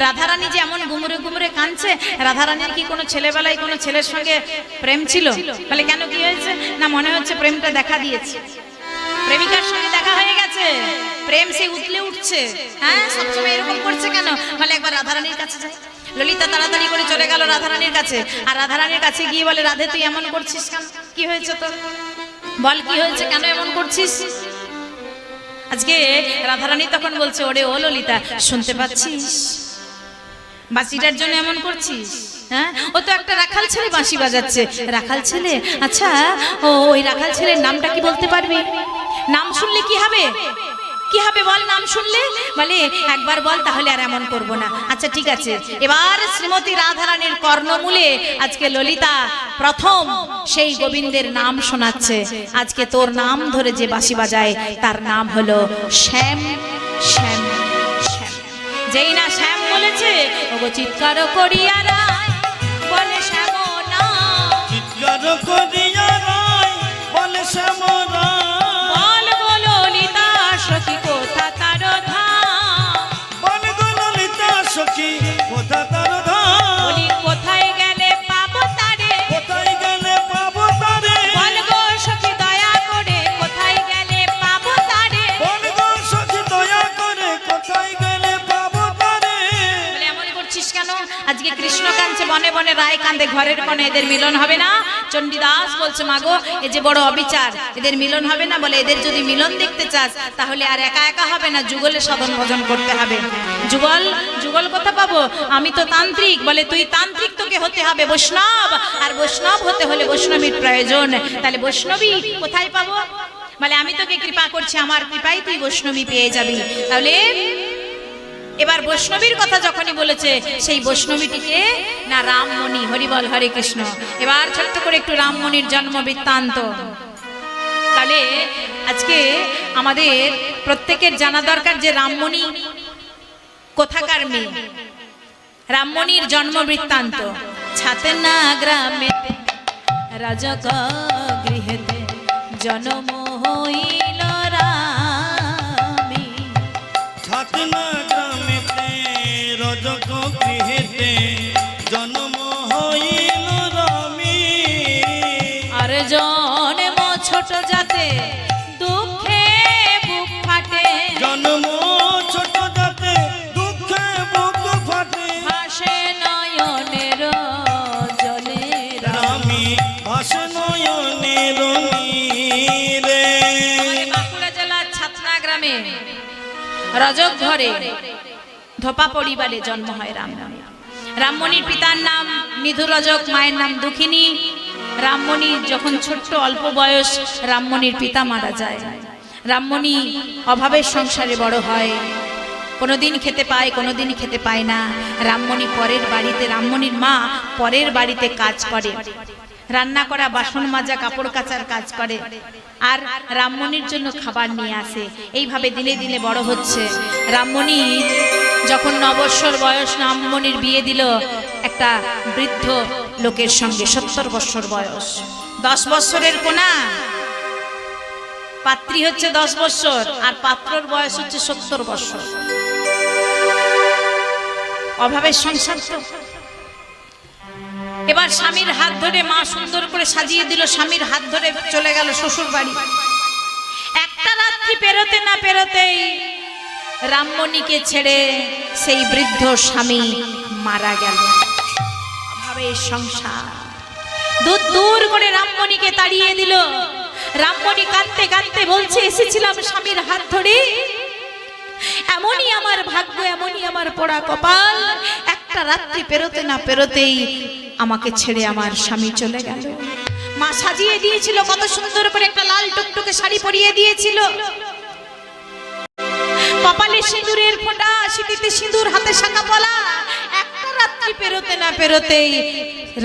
রাধারানী যে এমন ঘুমুরে ঘুমুরে কাঁদছে, রাধারানীর কি কোনো ছেলেবেলায় কোনো ছেলের সঙ্গে প্রেম ছিল? বলে কেন, কি হয়েছে? না মনে হচ্ছে প্রেমটা দেখা দিয়েছে, প্রেমিকার সঙ্গে দেখা হয়ে গেছে, প্রেম সে উতলে উঠছে। হ্যাঁ, সবসময় এরকম করছে কেন? বলে একবার রাধারানীর কাছে যায়। ললিতা তাড়াতাড়ি করে চলে গেল রাধারানীর কাছে। আর রাধারানীর কাছে গিয়ে বলে, রাধে তুই এমন করছিস কেন, কি হয়েছে তোর? বল কি হয়েছে, কেন এমন করছিস? আজকে রাধারানী তখন বলছে, ওরে ও ললিতা, শুনতে পাচ্ছিস বাঁশিটার জন্য এমন করছিস? হ্যাঁ, ও তো একটা রাখাল ছেলে বাঁশি বাজাচ্ছে। রাখাল ছেলে? আচ্ছা, ও ওই রাখাল ছেলের নামটা কি বলতে পারবি? নাম শুনলে কি হবে, কি হবে বল নাম শুনলে? বলে একবার বল, তাহলে আর এমন করব না। আচ্ছা ঠিক আছে। এবার শ্রীমতী রাধারানীর কর্ণমূলে আজকে ললিতা প্রথম সেই গোবিন্দের নাম শোনাচ্ছে। আজকে তোর নাম ধরে যে বাঁশি বাজায় তার নাম হলো শ্যাম শ্যাম শ্যাম। যেই না শ্যাম বলেছে, ওগো চিৎকার করিয়া রায় বলে শ্যাম না, চিৎকার করিয়া রায় বলে শ্যাম না। বল গো ললিতা সখী কোথা তার ধাম, বল গো ললিতা সখী কোথা তার ধাম। বলি কোথায় গেলে পাবো তারে, কোথায় গেলে পাবো তারে। বল গো সখী দয়া করে কোথায় গেলে পাবো তারে। বল গো সখী দয়া করে কোথায় গেলে পাবো তারে। বলে এমন করছিস কেন? আজকে কৃষ্ণ কাঁদছে বনে বনে, রায় কাঁদে ঘরের কোণে, এদের মিলন হবে না? চণ্ডীদাস বলছে, মাগো এ যে বড় অবিচার, এদের মিলন হবে না। বলে এদের যদি মিলন দেখতে চাস তাহলে আর একা একা হবে না, যুগলে সাধন ভজন করতে হবে। যুগল, যুগল কথা পাবো? আমি তো তান্ত্রিক। বলে তুই তান্ত্রিক, তোকে হতে হবে বৈষ্ণব, আর বৈষ্ণব হতে হলে বৈষ্ণবীর প্রয়োজন। তাহলে বৈষ্ণবী কোথায় পাবো? বলে আমি তোকে কৃপা করছি, আমার কৃপায় তুই বৈষ্ণবী পেয়ে যাবি। তাহলে এবার বৈষ্ণবীর কথা যখনই বলেছে, সেই বৈষ্ণবীটিকে না রামমণি। হরিবল হরে কৃষ্ণ। এবার ছোট্ট করে একটু রামমণির জন্ম বৃত্তান্ত। তাহলে আজকে আমাদের প্রত্যেকের জানা দরকার যে রামমণি কোথাকার মেয়ে। রামমণির জন্ম বৃত্তান্ত। ছাতেনা গ্রামেতে রাজক গৃহেতে জন্ম হইল রামী। ছাতনা গ্রামেতে রজক গৃহেতে জন্ম হইল রামী। আর জন্ম ছোট যাতে দুঃখে বুক ফাটে, জন্ম ছোট যাতে দুঃখে বুক ফাটে। ভাসে নয়নের জলে রামী ভাসে নয়নের নীরে। বাঁকুড়া জেলার ছাতনা গ্রামে রজক ঘরে ধোপা পরিবারে জন্ম হয় রামমণির পিতার নাম নিধু রজক, মায়ের নাম দুঃখিনী। রামমণি যখন ছোট্ট অল্প বয়স, রামমণির পিতা মারা যায়। রামমণি অভাবের সংসারে বড় হয়, কোনোদিন খেতে পায়, কোনোদিন খেতে পায় না। রামমণি পরের বাড়িতে, রামমণির মা পরের বাড়িতে কাজ করে, রান্না করা, বাসন মাজা, কাপড় কাচার কাজ করে, আর রামমণির জন্য খাবার নিয়ে আসে। এইভাবে দিনে দিনে বড় হচ্ছে। রামমণি যখন 9 বৎসর বয়স, রামমণির বিয়ে দিল একটা বৃদ্ধ লোকের সঙ্গে। 70 বৎসর বয়স, 10 বৎসরের কোনা, পাত্রী হচ্ছে 10 বৎসর, আর পাত্রর বয়স হচ্ছে 70 বৎসর। অভাবের সংসার তো। এবার স্বামীর হাত ধরে মা সুন্দর করে সাজিয়ে দিল, স্বামীর হাত ধরে চলে গেল শ্বশুর বাড়ি। একটা রাত্রি পেরোতে না পেরোতেই রামমণিকে ছেড়ে সেই বৃদ্ধ স্বামী মারা গেল। অভাবের সংসার দূর দূর করে রামমণিকে তাড়িয়ে দিল। রামমণি কাঁদতে কাঁদতে বলছে, এসেছিলাম স্বামীর হাত ধরে, এমনই আমার ভাগ্য, এমনই আমার পোড়া কপাল। একটা রাত্রি পেরোতে না পেরোতেই আমাকে ছেড়ে আমার স্বামী চলে গেল। মা সাজিয়ে দিয়েছিল, কত সুন্দর করে একটা লাল টুকটুকে শাড়ি পরিয়ে দিয়েছিল, কপালে সিঁদুরের ফোঁটা, সিঁথিতে সিঁদুর, হাতে শাঁখা পলা। একটা রাত্রি পেরোতে না পেরোতেই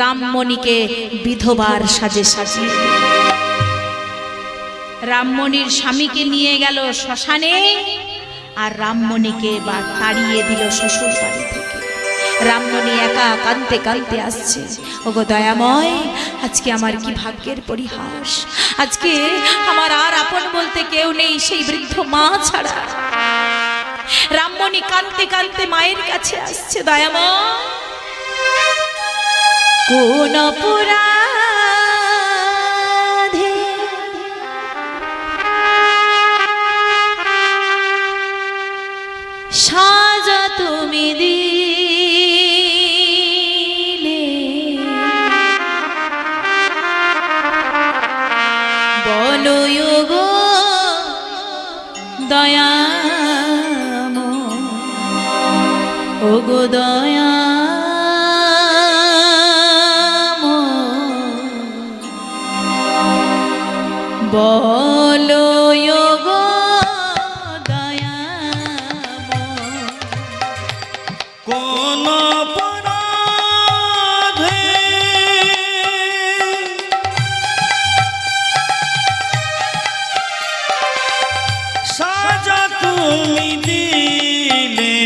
রামমণিকে বিধবার সাজে সাজিয়ে দিল। রামমণির স্বামীকে নিয়ে গেল শ্মশানে, আর রামমণিকে বা তাড়িয়ে দিল শ্বশুর বাড়ি থেকে। রামমণি একা কাঁদতে কাঁদতে আসছে, ওগো দয়াময়, আজকে আমার কি ভাগ্যের পরিহাস, আজকে আমার আর আপন বলতে কেউ নেই, সেই বৃদ্ধ মা ছাড়া। রামমণি কাঁদতে কাঁদতে মায়ের কাছে আসছে, দয়াময়, কোন অপরাধে সাজা তুমি দিলে, বলো গো দয়াময়, ও গো দয়াময়, বলো গো কোন অপরাধে সাজা তুমি দিলে,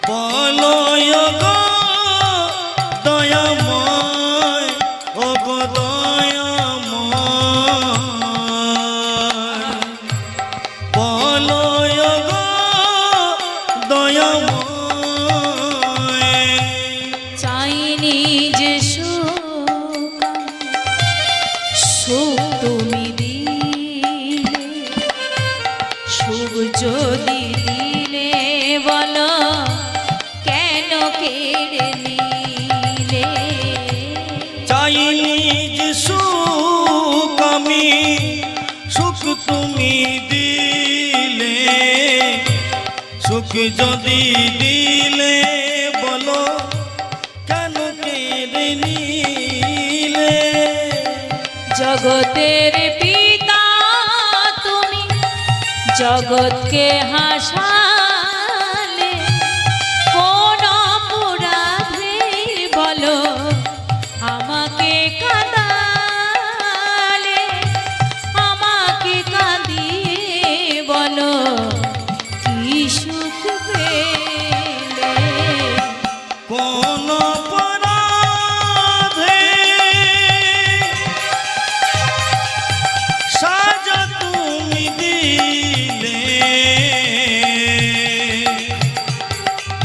বলো গো দয়াময়, ও গো দয়াময়, বলো গো দয়াময়। চাইনি যে সুখ, সুখ তুমি দিলে, সুখ যদি দিলে, বলো কেন কেড়ে নিলে। চাইনি যে সুখ আমি, সুখ তুমি দিলে, সুখ যদি দিলে, বলো কেন কেড়ে নিলে। জগতের পিতা তুমি, জগৎকে হাসালে, কোন অপরাধে বলো আমাকে কাঁদালে, আমাকে কাঁদিয়ে বলো কি সুখ পেলে। কোন অপরাধে সাজা তুমি দিলে,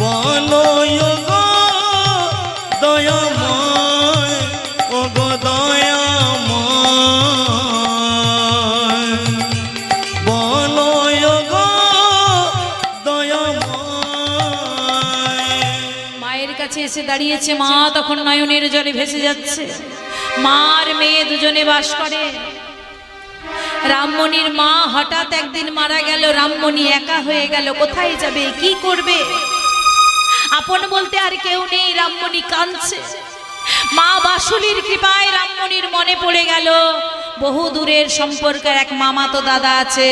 বলো গো দয়াময়, ও গো দয়াময়, বলো গো দয়াময়। মায়ের কাছে এসে দাঁড়িয়েছে, মা তখন নয়নের জলে ভেসে যাচ্ছে। মার মেয়ে দুজনে বাস করে। রামমণির মা হঠাৎ একদিন মারা গেল, রামমণি একা হয়ে গেল, কোথায় যাবে, কি করবে, আপন বলতে আর কেউ নেই। রামমণি কাঁদছে। মা বাসুলির কৃপায় রামমণির মনে পড়ে গেল বহু দূরের সম্পর্কের এক মামাতো দাদা আছে,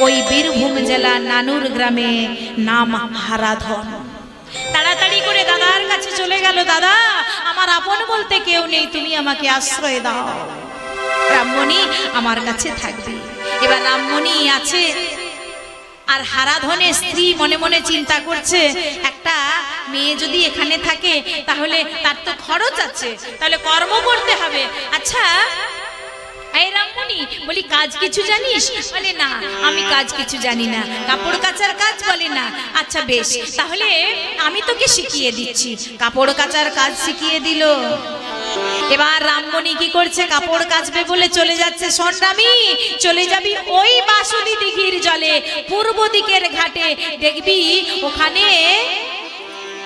ওই বীরভূম জেলা নানুর গ্রামে, নাম হারাধন। তাড়াতাড়ি করে দাদার কাছে চলে গেল, দাদা আমার আপন বলতে কেউ নেই, তুমি আমাকে আশ্রয় দাও, রামমণি আমার কাছে থাকবে। এবার রামমণি আছে, আর হারাধনের স্ত্রী মনে মনে চিন্তা করছে, একটা মেয়ে যদি এখানে থাকে তাহলে তার তো খরচ আছে, তাহলে কর্ম করতে হবে। আচ্ছা এই রামমণি, বলি কাজ কিছু জানিস? বলে না, আমি কাজ কিছু জানি না। কাপড় কাচার কাজ? বলে না। আচ্ছা বেশ, তাহলে আমি তোকে শিখিয়ে দিচ্ছি। কাপড় কাচার কাজ শিখিয়ে দিল। এবার রামমণি কি করছে, কাপড় কাচবে বলে চলে যাচ্ছে। শোন রামি, চলে যাবি ওই বাসুলি দিঘির জলে, পূর্ব দিকের ঘাটে, দেখবি ওখানে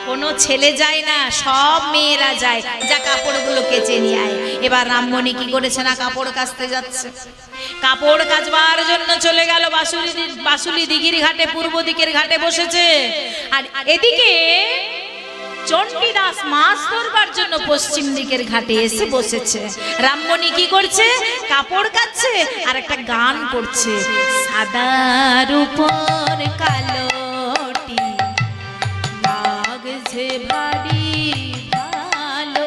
কোনো ছেলে যায় না, সব মেয়েরা যায়, যা কাপড়গুলো কেচে নিয়ে আয়। এবার রামমণি কি করেছে না, কাপড় কাচতে যাচ্ছে। কাপড় কাচবার জন্য চলে গেল বাসুলি দিঘির ঘাটে, পূর্ব দিকের ঘাটে বসেছে। আর এদিকে চণ্ডীদাস মাছ ধরবার জন্য পশ্চিম দিকের ঘাটে এসে বসেছে। রামমণি কি করছে? কাপড় কাচ্ছে আর একটা গান করছে। সাদার উপর কালোটি লাগছে ভারী ভালো,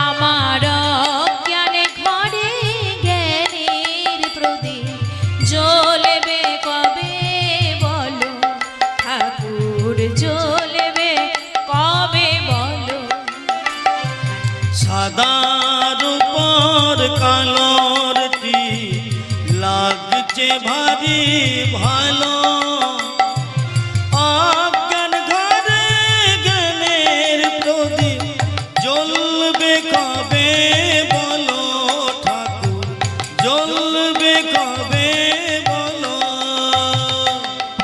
আমার জ্ঞানে ঘরে জ্ঞানের প্রদীপ জ্বলবে কবে বলো, ঠাকুর জ্বলবে কবে বলো। সাদার উপর কালোরটি লাগছে ভারী ভালো, অজ্ঞান ঘরে জ্ঞানের প্রদীপ জ্বলবে কবে বলো, ঠাকুর জ্বলবে কবে বলো।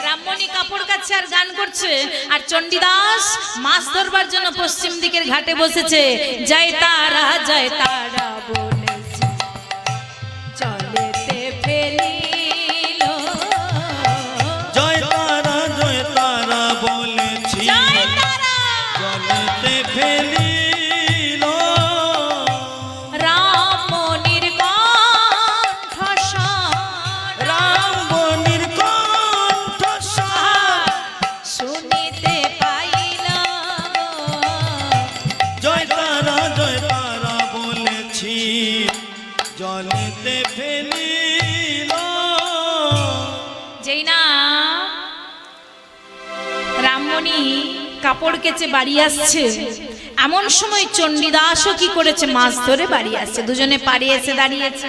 রামমণি কাপড় কাচ্ছে আর গান করছে, আর চণ্ডীদাস মাছ ধরবার জন্য পশ্চিম দিকের ঘাটে বসেছে। জয় তারা বলেছে, জলেতে ফেলিল। জয় তারা বলেছি, জয় তারা। জলেতে ফেলিল। রামমণির কণ্ঠস্বর, রামমণির কণ্ঠস্বর শুনিতে পাইল। জয় তারা বলেছি, জলেতে ফেলিল। যেই না রামমণি কাপড় কেচে বাড়ি আসছে, এমন সময় চণ্ডীদাসও কি করেছে? মাছ ধরে বাড়ি আসছে। দুজনে পাড়ে এসে দাঁড়িয়েছে।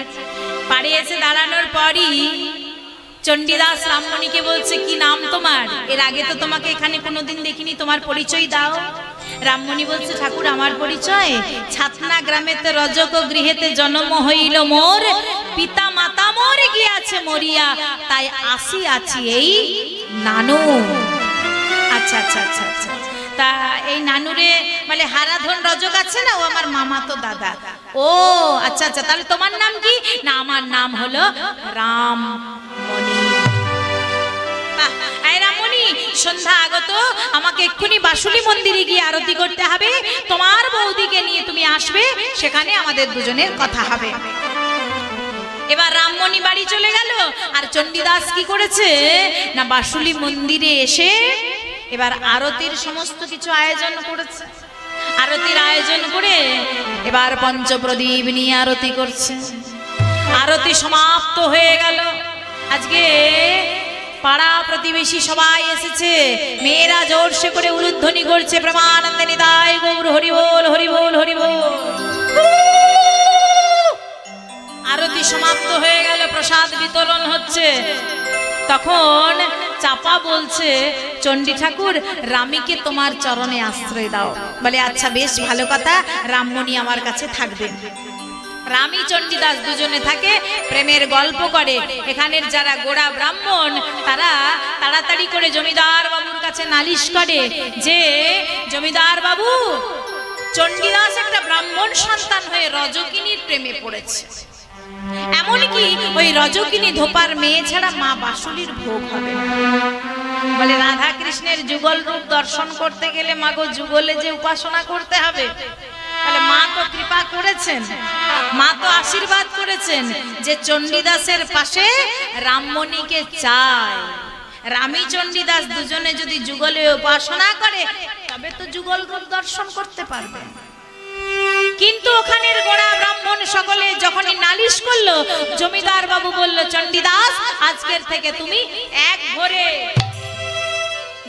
পাড়ে এসে দাঁড়ানোর পরই চণ্ডীদাস রামমণিকে বলছে, কি নাম তোমার? এর আগে তো তোমাকে এখানে কোনোদিন দেখিনি, তোমার পরিচয় দাও। রামমণি বলছে, ঠাকুর আমার পরিচয়, ছাতনা গ্রামেতে রজক গৃহেতে জন্ম হইল মোর, পিতা মাতা মোর গিয়াছে মরিয়া, তাই আসি আছি এই নানু। আচ্ছা আচ্ছা আচ্ছা আচ্ছা, তা এই নানুরে মানে হারাধন রজক আছে না, ও আমার মামা তো দাদা। ও আচ্ছা আচ্ছা, তাহলে তোমার নাম কি? না আমার নাম হলো রামমণি। বাহ, এই রামমণি, সন্ধ্যা আগত, আমাকে এক্ষুনি বাসুলি মন্দিরে গিয়ে আরতি করতে হবে। তোমার বৌদিকে নিয়ে তুমি আসবে, সেখানে আমাদের দুজনের কথা হবে। এবার রামমণি বাড়ি চলে গেল, আর চণ্ডীদাস কি করেছে না, বাসুলি মন্দিরে এসে এবার আরতির সমস্ত কিছু আয়োজন করেছে। আরতির আয়োজন করে এবার পঞ্চপ্রদীপ নিয়ে আরতি করছে। আরতি সমাপ্ত হয়ে গেল। আজকে পাড়া প্রতিবেশী সবাই এসেছে, মেয়েরা জোরসে করে উলুধ্বনি করছে, প্রেমানন্দে নিতাই গৌর হরি বল হরি বল হরি বল। আরতি সমাপ্ত হয়ে গেল, প্রসাদ বিতরণ হচ্ছে। তখন চাপা বলছে, চণ্ডী ঠাকুর রামীকে তোমার চরণে আশ্রয় দাও। বলে আচ্ছা বেশ ভালো কথা, রামমণি আমার কাছে থাকবেন। রামী চণ্ডীদাস দুজনে থাকে, প্রেমের গল্প করে। এখানের যারা গোড়া ব্রাহ্মণ তারা তাড়াতাড়ি করে জমিদার বাবুর কাছে নালিশ করে যে, জমিদার বাবু, চণ্ডীদাস একটা ব্রাহ্মণ সন্তান হয়ে রজকিনীর প্রেমে পড়েছে। এমনকি ওই রজকিনী ধোপার মেয়ে ছাড়া মা বাসুলির ভোগ হবে না। বলে রাধা কৃষ্ণের যুগল রূপ দর্শন করতে গেলে মাগো যুগলে যে উপাসনা করতে হবে। তাহলে মা তো কৃপা করেছেন, মা তো আশীর্বাদ করেছেন যে চণ্ডীদাসের পাশে রামমণিকে চায়। রামী চণ্ডীদাস দুজনে যদি যুগলে উপাসনা করে তবে তো যুগল রূপ দর্শন করতে পারবে। কিন্তু ওখানের গোড়া ব্রাহ্মণ সকলে যখনই নালিশ করলো, জমিদার বাবু বলল, চণ্ডীদাস আজকের থেকে তুমি এক ঘরে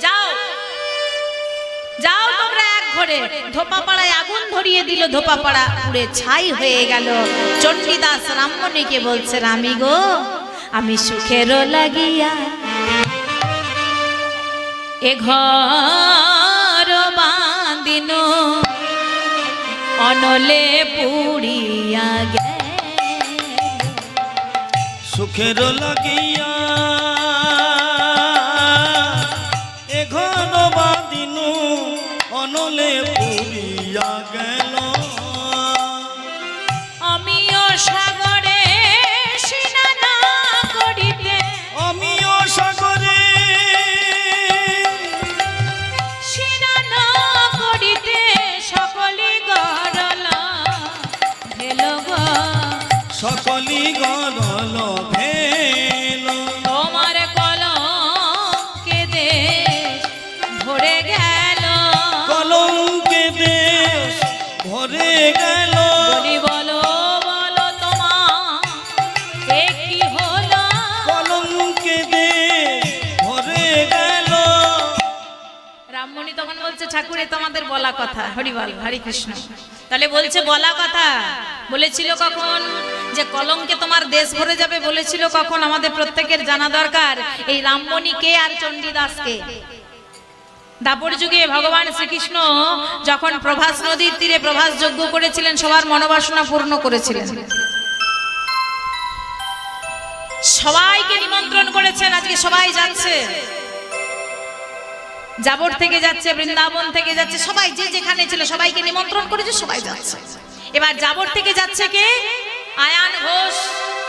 যাও, যাও তোমরা এক ঘরে। ধোপাপাড়ায় আগুন ধরিয়ে দিল, ধোপাপাড়া পুড়ে ছাই হয়ে গেল। চণ্ডীদাস রামমণিকে বলছে, রামী গো, আমি সুখেরও লাগিয়া এ ঘর বাঁধিন, অনলে পুড়িয়া গেল। সুখের লাগিয়া এ ঘর বাঁধিনু, অনলে পুড়িয়া গেল। আমিও সাগরে স্নান করিতে, আমিও সাগরে স্নান করিতে সকলি গরল ভেল তোমার কলঙ্কে দেশ ভরে গেল কলঙ্কে দেশ ভরে গেল বলি বলো বলো তোমার এ কি হলো কলঙ্কে দেশ ভরে গেল। রামমণি তখন বলছে ঠাকুরে তোমাদের বলা কথা, হরিবল হরি কৃষ্ণ। তাহলে বলছে বলা কথা বলেছিল কখন? যে কলঙ্কে তোমার দেশ ভরে যাবে বলেছিল কখন? আমাদের প্রত্যেকের জানা দরকার এই রামমণি কে আর চণ্ডীদাসকে। দাপর যুগে ভগবান শ্রীকৃষ্ণ যখন প্রভাস নদীর তীরে প্রভাস যজ্ঞ করেছিলেন, সবার মনোবাসনা পূর্ণ করেছিলেন, সবাইকে নিমন্ত্রণ করেছেন। আজকে সবাই যাচ্ছে, জাবর থেকে যাচ্ছে, বৃন্দাবন থেকে যাচ্ছে, সবাই যে যেখানে ছিল সবাইকে নিমন্ত্রণ করেছে, সবাই যাচ্ছে। এবার জাবর থেকে যাচ্ছে কে? আয়ান ঘোষ,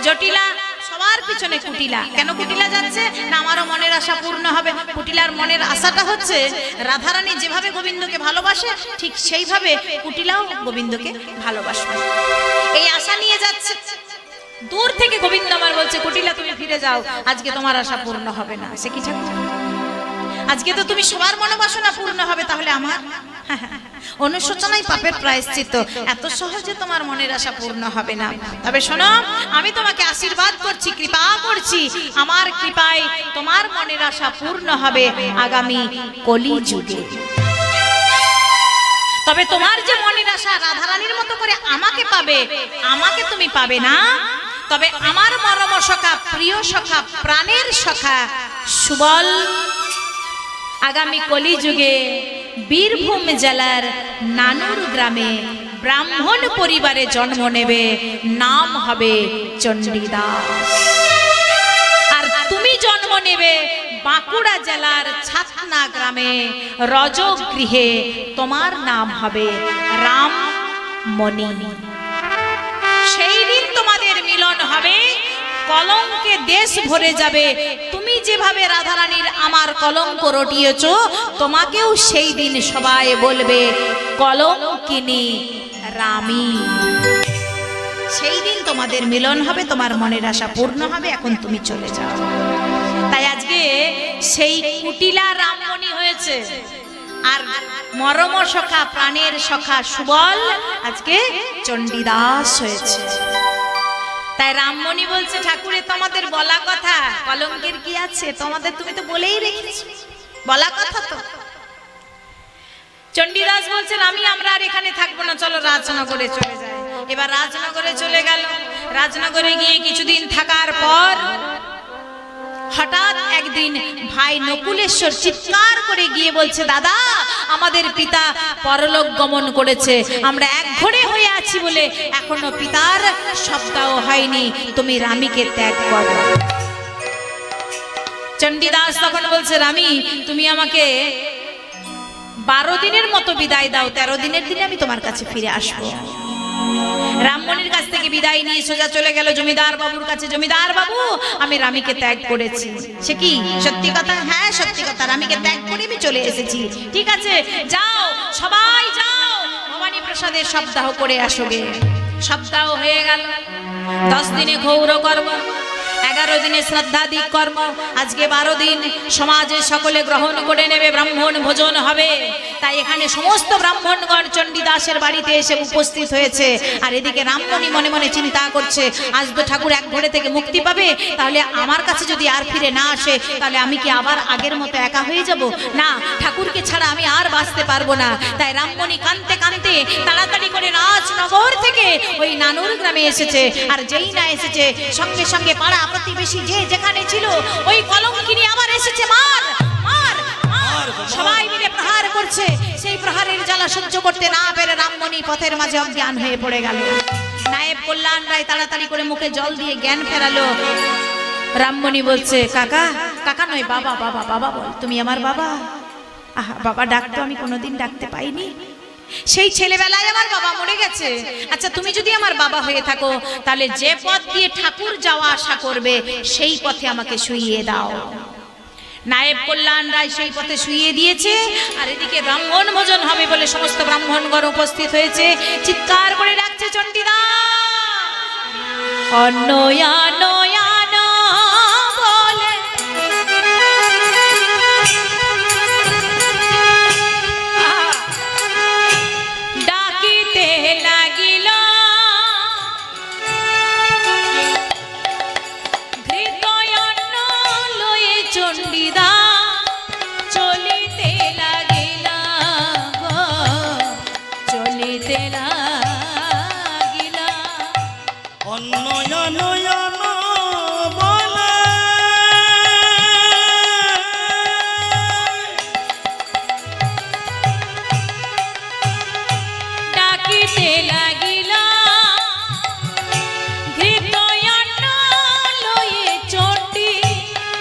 জটিলা, সবার পিছনে কুটিলা। কেন কুটিলা যাচ্ছে? না আমারও মনের আশা পূর্ণ হবে। কুটিলার মনের আশাটা হচ্ছে রাধারানী যেভাবে গোবিন্দকে ভালোবাসে ঠিক সেইভাবে কুটিলাও গোবিন্দকে ভালোবাসবে, এই আশা নিয়ে যাচ্ছে। দূর থেকে গোবিন্দ আমার বলছে কুটিলা তুমি ফিরে যাও, আজকে তোমার আশা পূর্ণ হবে না। সে কি ঠাকুর, আজকে তো তুমি সবার মনোবাসনা পূর্ণ হবে, তাহলে আমার অনুশোচনাই পাপের প্রায়শ্চিত্ত, এত সহজে তোমার মনের আশা পূর্ণ হবে না। তবে শোনো, আমি তোমাকে আশীর্বাদ করছি, কৃপা করছি, আমার কৃপায় তোমার মনের আশা পূর্ণ হবে আগামী কলিযুগে। তবে তোমার যে মনের আশা রাধারানীর মতো করে আমাকে পাবে, আমাকে তুমি পাবে না। তবে আমার মরম সখা, প্রিয় সখা, প্রাণের সখা সুবল আগামী কলিযুগে বীরভূম জেলার নানুর গ্রামে ব্রাহ্মণ পরিবারে জন্ম নেবে, নাম হবে চণ্ডীদাস। আর তুমি জন্ম নেবে বাঁকুড়া জেলার ছাতনা গ্রামে রজগৃহে, তোমার নাম হবে রামমণি। সেই দিন তোমাদের মিলন হবে, কলঙ্কে দেশ ভরে যাবে। তুমি যেভাবে রাধারানীর আমার কলঙ্ক রটিয়েছ, তোমাকেও সেই দিন সবাই বলবে কলঙ্কিনী রামী। সেই দিন তোমাদের মিলন হবে, তোমার মনের আশা পূর্ণ হবে। এখন তুমি চলে যাও। তাই আজকে সেই কুটিলা রামমণি হয়েছে, আর মরম সখা, প্রাণের সখা সুবল আজকে চণ্ডীদাস হয়েছে। তাই রামমণি বলছে ঠাকুরে তোমাদের বলা কথা, কলঙ্কের কি আছে তোমাদের, তুমি তো বলেই রেখেছো, বলা কথা তো। চণ্ডীদাস বলছেন আমরা আর এখানে থাকবো না, চলো রাজনগরে চলে যাই। এবার রাজনগরে চলে গেল। রাজনগরে গিয়ে কিছুদিন থাকার পর হঠাৎ একদিন ভাই নকুলেশ্বর চিৎকার করে গিয়ে বলছে, দাদা আমাদের পিতা পরলোক গমন করেছে, আমরা একঘরে হয়ে আছি বলে এখনো পিতার শব্দও হয়নি, তুমি রামীকে ত্যাগ করো। চণ্ডীদাস তখন বলছে, রামী তুমি আমাকে 12 দিনের মতো বিদায় দাও, 13 দিনের দিনে আমি তোমার কাছে ফিরে আসবো। রামমণির কাছ থেকে বিদায় নিয়ে সোজা চলে গেল জমিদার বাবুর কাছে। জমিদার বাবু আমি রামীকে ত্যাগ করেছি। সে কি সত্যি কথা? হ্যাঁ সত্যি কথা, রামীকে ত্যাগ করে আমি চলে এসেছি। ঠিক আছে যাও, সবাই যাও, ভবানী প্রসাদের সপ্তাহ করে আসোগে। সপ্তাহ হয়ে গেল। 10 দিনে গৌর কর্ম, 11 দিনে শ্রদ্ধাদিক কর্ম, আজকে 12 দিন সমাজে সকলে গ্রহণ করে নেবে, ব্রাহ্মণ ভোজন হবে। তাই এখানে সমস্ত ব্রাহ্মণগণ চণ্ডীদাসের বাড়িতে এসে উপস্থিত হয়েছে। আর এদিকে রামমণি মনে মনে চিন্তা করছে, আজ তো ঠাকুর এক ঘরে থেকে মুক্তি পাবে, তাহলে আমার কাছে যদি আর ফিরে না আসে, তাহলে আমি কি আবার আগের মতো একা হয়ে যাব? না, ঠাকুরকে ছাড়া আমি আর বাঁচতে পারবো না। তাই রামমণি কাঁদতে কাঁদতে তাড়াতাড়ি করে রাজনগর থেকে ওই নানুর গ্রামে এসেছে। আর যেই না এসেছে, সঙ্গে সঙ্গে পাড়া প্রতিবেশী যে যেখানে ছিল ওই কলঙ্কিনী আবার এসেছে, মার মার মার, সবাই মিলে প্রহার করছে। সেই প্রহারের জ্বালা সহ্য করতে না পেরে রামমণি পথের মাঝে অজ্ঞান হয়ে পড়ে গেল। নায়েব কল্যাণ রায় তাড়াতাড়ি করে মুখে জল দিয়ে জ্ঞান ফেরালো। রামমণি বলছে, কাকা, কাকা নয় বাবা, বাবা, বাবা বল, তুমি আমার বাবা। আহা, বাবা ডাকতো আমি কোনোদিন ডাকতে পাইনি, সেই ছেলেবেলায় আমার বাবা মরে গেছে। আচ্ছা তুমি যদি আমার বাবা হয়ে থাকো, তাহলে যে পথ দিয়ে ঠাকুর যাওয়া আসা করবে সেই পথে আমাকে শুইয়ে দাও। নায়েব কল্যাণ রায় সেই পথে শুইয়ে দিয়েছে। আর এদিকে ব্রাহ্মণ ভোজন হবে বলে সমস্ত ব্রাহ্মণগণ উপস্থিত হয়েছে। চিৎকার করে ডাকছে, চণ্ডীদাস অন্নয়ান বলে ডাকিতে লাগিল ঘৃতয়ন্ন লয়ে চণ্ডীদা চলিতে লাগিল গো, চলিতে লাগিল। অন্নয়ান বলে ডাকিতে লাগিল ঘৃতয়ন্ন লয়ে চণ্ডী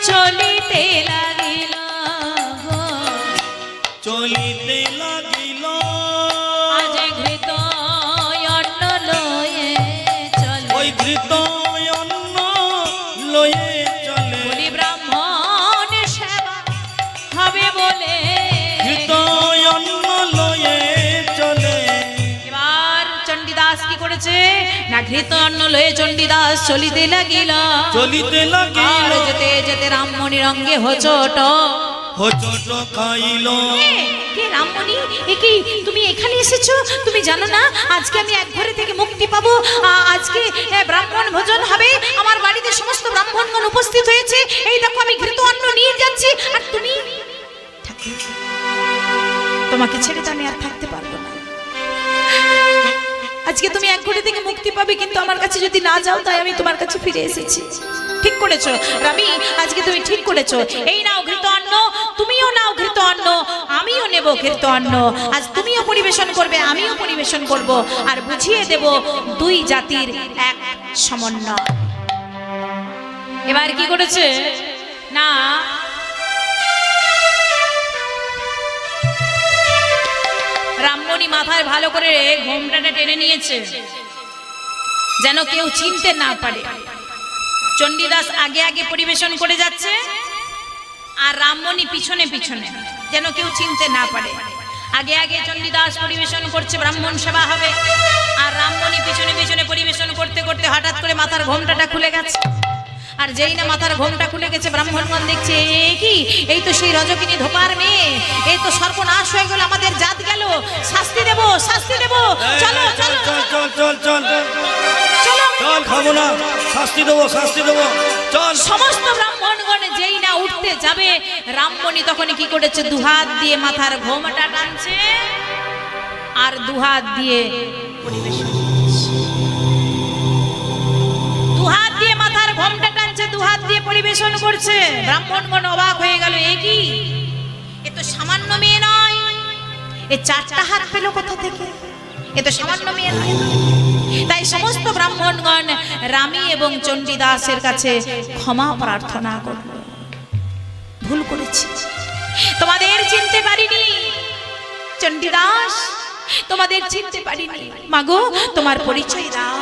চলিতে লাগিল গো, চলিতে লাগিল। আজ ঘৃতয়ন্ন লয়ে চলে ওই ঘৃত অন্ন লয়ে চলে, বলি ব্রাহ্মণ সেবা হবে বলে ঘৃত অন্ন লয়ে চলে। এবার চণ্ডীদাস কি করেছে না ঘৃত অন্ন লয়ে চণ্ডীদাস চলিতে লাগিল। চলিতে আর লাগিল, যেতে যেতে রামমণির অঙ্গে হোঁচট। হোঁচট খাইল। কে রামমণি, এ কি তুমি এখানে এসেছো? তুমি জানো না আজকে আমি এক ঘরে থেকে মুক্তি পাবো? আজকে ব্রাহ্মণ ভোজন হবে, আমার বাড়িতে সমস্ত ব্রাহ্মণগণ উপস্থিত হয়েছে। এই দেখো আমি ঘৃত অন্ন নিয়ে যাচ্ছি, আর তুমি ঠাকুর, তোমাকে ছেড়ে তো আমি আর থাকতে পারবো না। আজকে তুমি এক ঘরে থেকে মুক্তি পাবে, কিন্তু আমার কাছে যদি না যাও, তাই আমি তোমার কাছে ফিরে এসেছি। ঠিক করেছো রামি, আজকে তুমি ঠিক করেছো। এই নাও ঘৃত অন্ন, তুমিও নাও ঘৃত অন্ন, আমিও নেব ঘৃত অন্ন। আজ তুমিও পরিবেশন করবে, আমিও পরিবেশন করব, আর বুঝিয়ে দেব দুই জাতির এক সমন্বয়। এবার কি করেছে না রামমণি মাথায় ভালো করে ঘোমটাটা টেনে নিয়েছে, যেন কেউ চিনতে না পারে। চণ্ডীদাস আগে আগে পরিবেশন করে যাচ্ছে, আর রামমণি পিছনে পিছনে, যেন কেউ চিনতে না পারে। আগে আগে চণ্ডীদাস পরিবেশন করছে, ব্রাহ্মণ সেবা হবে, আর রামমণি পিছনে পিছনে পরিবেশন করতে করতে হঠাৎ করে মাথার ঘোমটাটা খুলে গেছে। আর যেই না মাথার ঘোমটা খুলে গেছে, ব্রাহ্মণগণ দেখছে এ কি, এই তো সেই রজকিনী ধোপার মেয়ে, এই তো সর্বনাশ হয়ে গেল, আমাদের জাত গেল, শাস্তি দেব, শাস্তি দেব। চলো চলো চল চল চল চল চলো, চল, খাবো না, শাস্তি দেবো, শাস্তি দেবো, চল। সমস্ত ব্রাহ্মণগণ যেই না উঠতে যাবে, রামমণি তখন কি করেছে, দুহাত দিয়ে মাথার ঘোমটা টানছে, আর দুহাত দিয়ে পরিবেশন করছে। দুহাত দিয়ে মাথার ঘোমটা টানছে, দুহাত দিয়ে পরিবেশন করছে। ব্রাহ্মণগণ অবাক হয়ে গেল, এ কি, এ তো সামান্য মেয়ে নয়, এ চারটা হাত পেল কোথা থেকে? এ তো সামান্য মেয়ে নয়। তাই সমস্ত ব্রাহ্মণগণ রামী এবং চণ্ডীদাসের কাছে ক্ষমা প্রার্থনা করল, ভুল করেছি, তোমাদের চিনতে পারিনি চণ্ডীদাস, তোমাদের চিনতে পারিনি, মাগো তোমার পরিচয় দাও।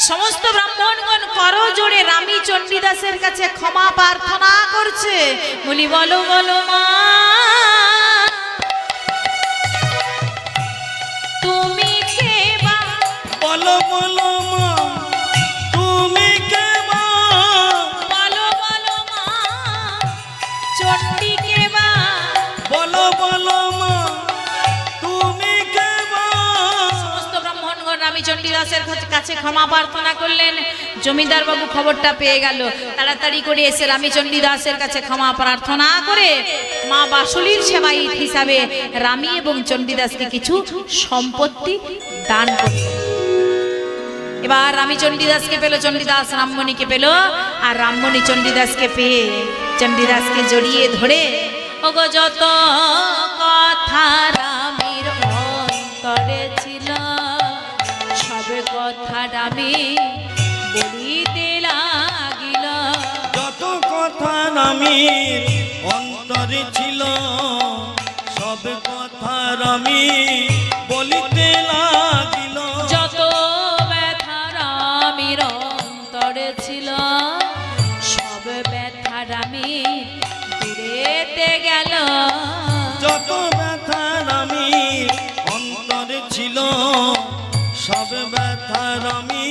সমস্ত ব্রাহ্মণগণ করজোড়ে রামী চণ্ডীদাসের কাছে ক্ষমা প্রার্থনা করছে। বলি বলো বলো মা, তুমি কে মা? বলো বলো মা, তুমি কে মা? বলো বলো মা, চণ্ডী কে মা? বলো বলো মা, তুমি কে মা? সমস্ত ব্রাহ্মণগণ রামী চণ্ডীদাসের কাছে ক্ষমা প্রার্থনা করলেন। জমিদার বাবু খবরটা পেয়ে গেল, তাড়াতাড়ি করে এসে রামী চণ্ডীদাসের কাছে ক্ষমা প্রার্থনা করে মা বাসুলীর সেবায়িত হিসাবে রামী এবং চণ্ডীদাসকে কিছু সম্পত্তি দান করলেন। এবার রামী চণ্ডীদাসকে পেল, চণ্ডীদাস রামমণিকে পেল, আর রামমণি চণ্ডীদাসকে পেয়ে চণ্ডীদাসকে জড়িয়ে ধরে, ওগো যত কথা রামীর অন্তরে ছিল, সব কথা রামী বলিতে লাগিল। যত কথা রামীর অন্তরে ছিল, সব কথা রামী বলিতে লাগিল। যত ব্যথা রামীর অন্তরে ছিল, সব ব্যথা রামী দূরেতে গেল। যত ব্যথা রামীর অন্তরে ছিল, সব ব্যথার আমি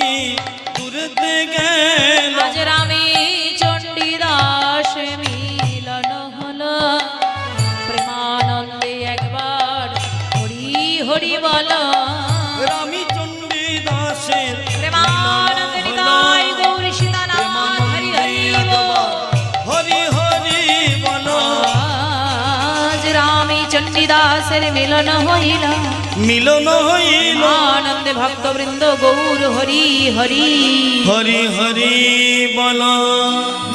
দূরতে গেল আজ রামী চণ্ডীদাস মিলন হলো প্রেমানন্দে একবার হরি হরি বলো রামী চণ্ডী দাসের প্রেমানন্দে নিতাই গৌরী সীতানাথ হরি হরি বল। হরি হরি বলো আজ রামী চণ্ডীদাসের মিলন হইল মিলন হইল আনন্দে ভক্তবৃন্দ গৌর হরি হরি হরি হরি বলো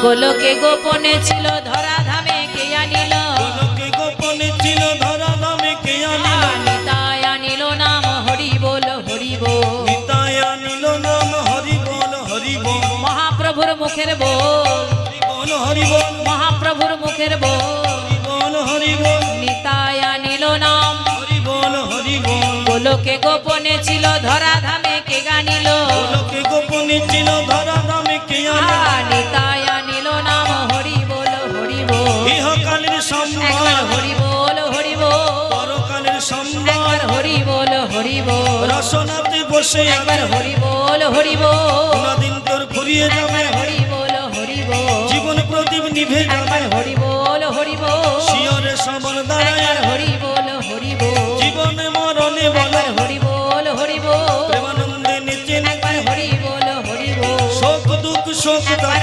গোলকে গোপনে ছিল ধরা ধামে কে আনিল গোলকে গোপনে ছিল ধরা দামে কে আনিল নিতাই আনিল নাম হরি বল হরি বল। নিতাই আনিল নাম হরি বল হরি বল মহাপ্রভুর মুখের বল হরি বল হরি বল মহাপ্রভুর মুখের বল হরি বল হরি বল নিতাই আনিল নাম হরি বল হরি বল গোলকে গোপনে ছিল ধরা ধামে কে গানিল গোলকে গোপনে ছিল ধরা দামে কে আনিল নিতাই আনিল নাম হরি বল হরি বল। ইহকালের একবার সম্মান হরি বল হরি বল পরকালের সম্মান একবার হরি বল হরি বল রসনাতে বসে একবার হরি বল হরি বল কোনদিন তোর ফুরিয়ে যাবে একবার হরি বল হরি বল জীবন প্রদীপ নিভে যাবে একবার হরি বল হরি বল শিয়রে সবল দাঁড়ায় একবার হরি বল হরি বল জীবনে মরণে বলে একবার হরি বল হরি বল প্রেমানন্দে নেচে একবার হরি বল হরি বল শোক দুঃখ শোক একবার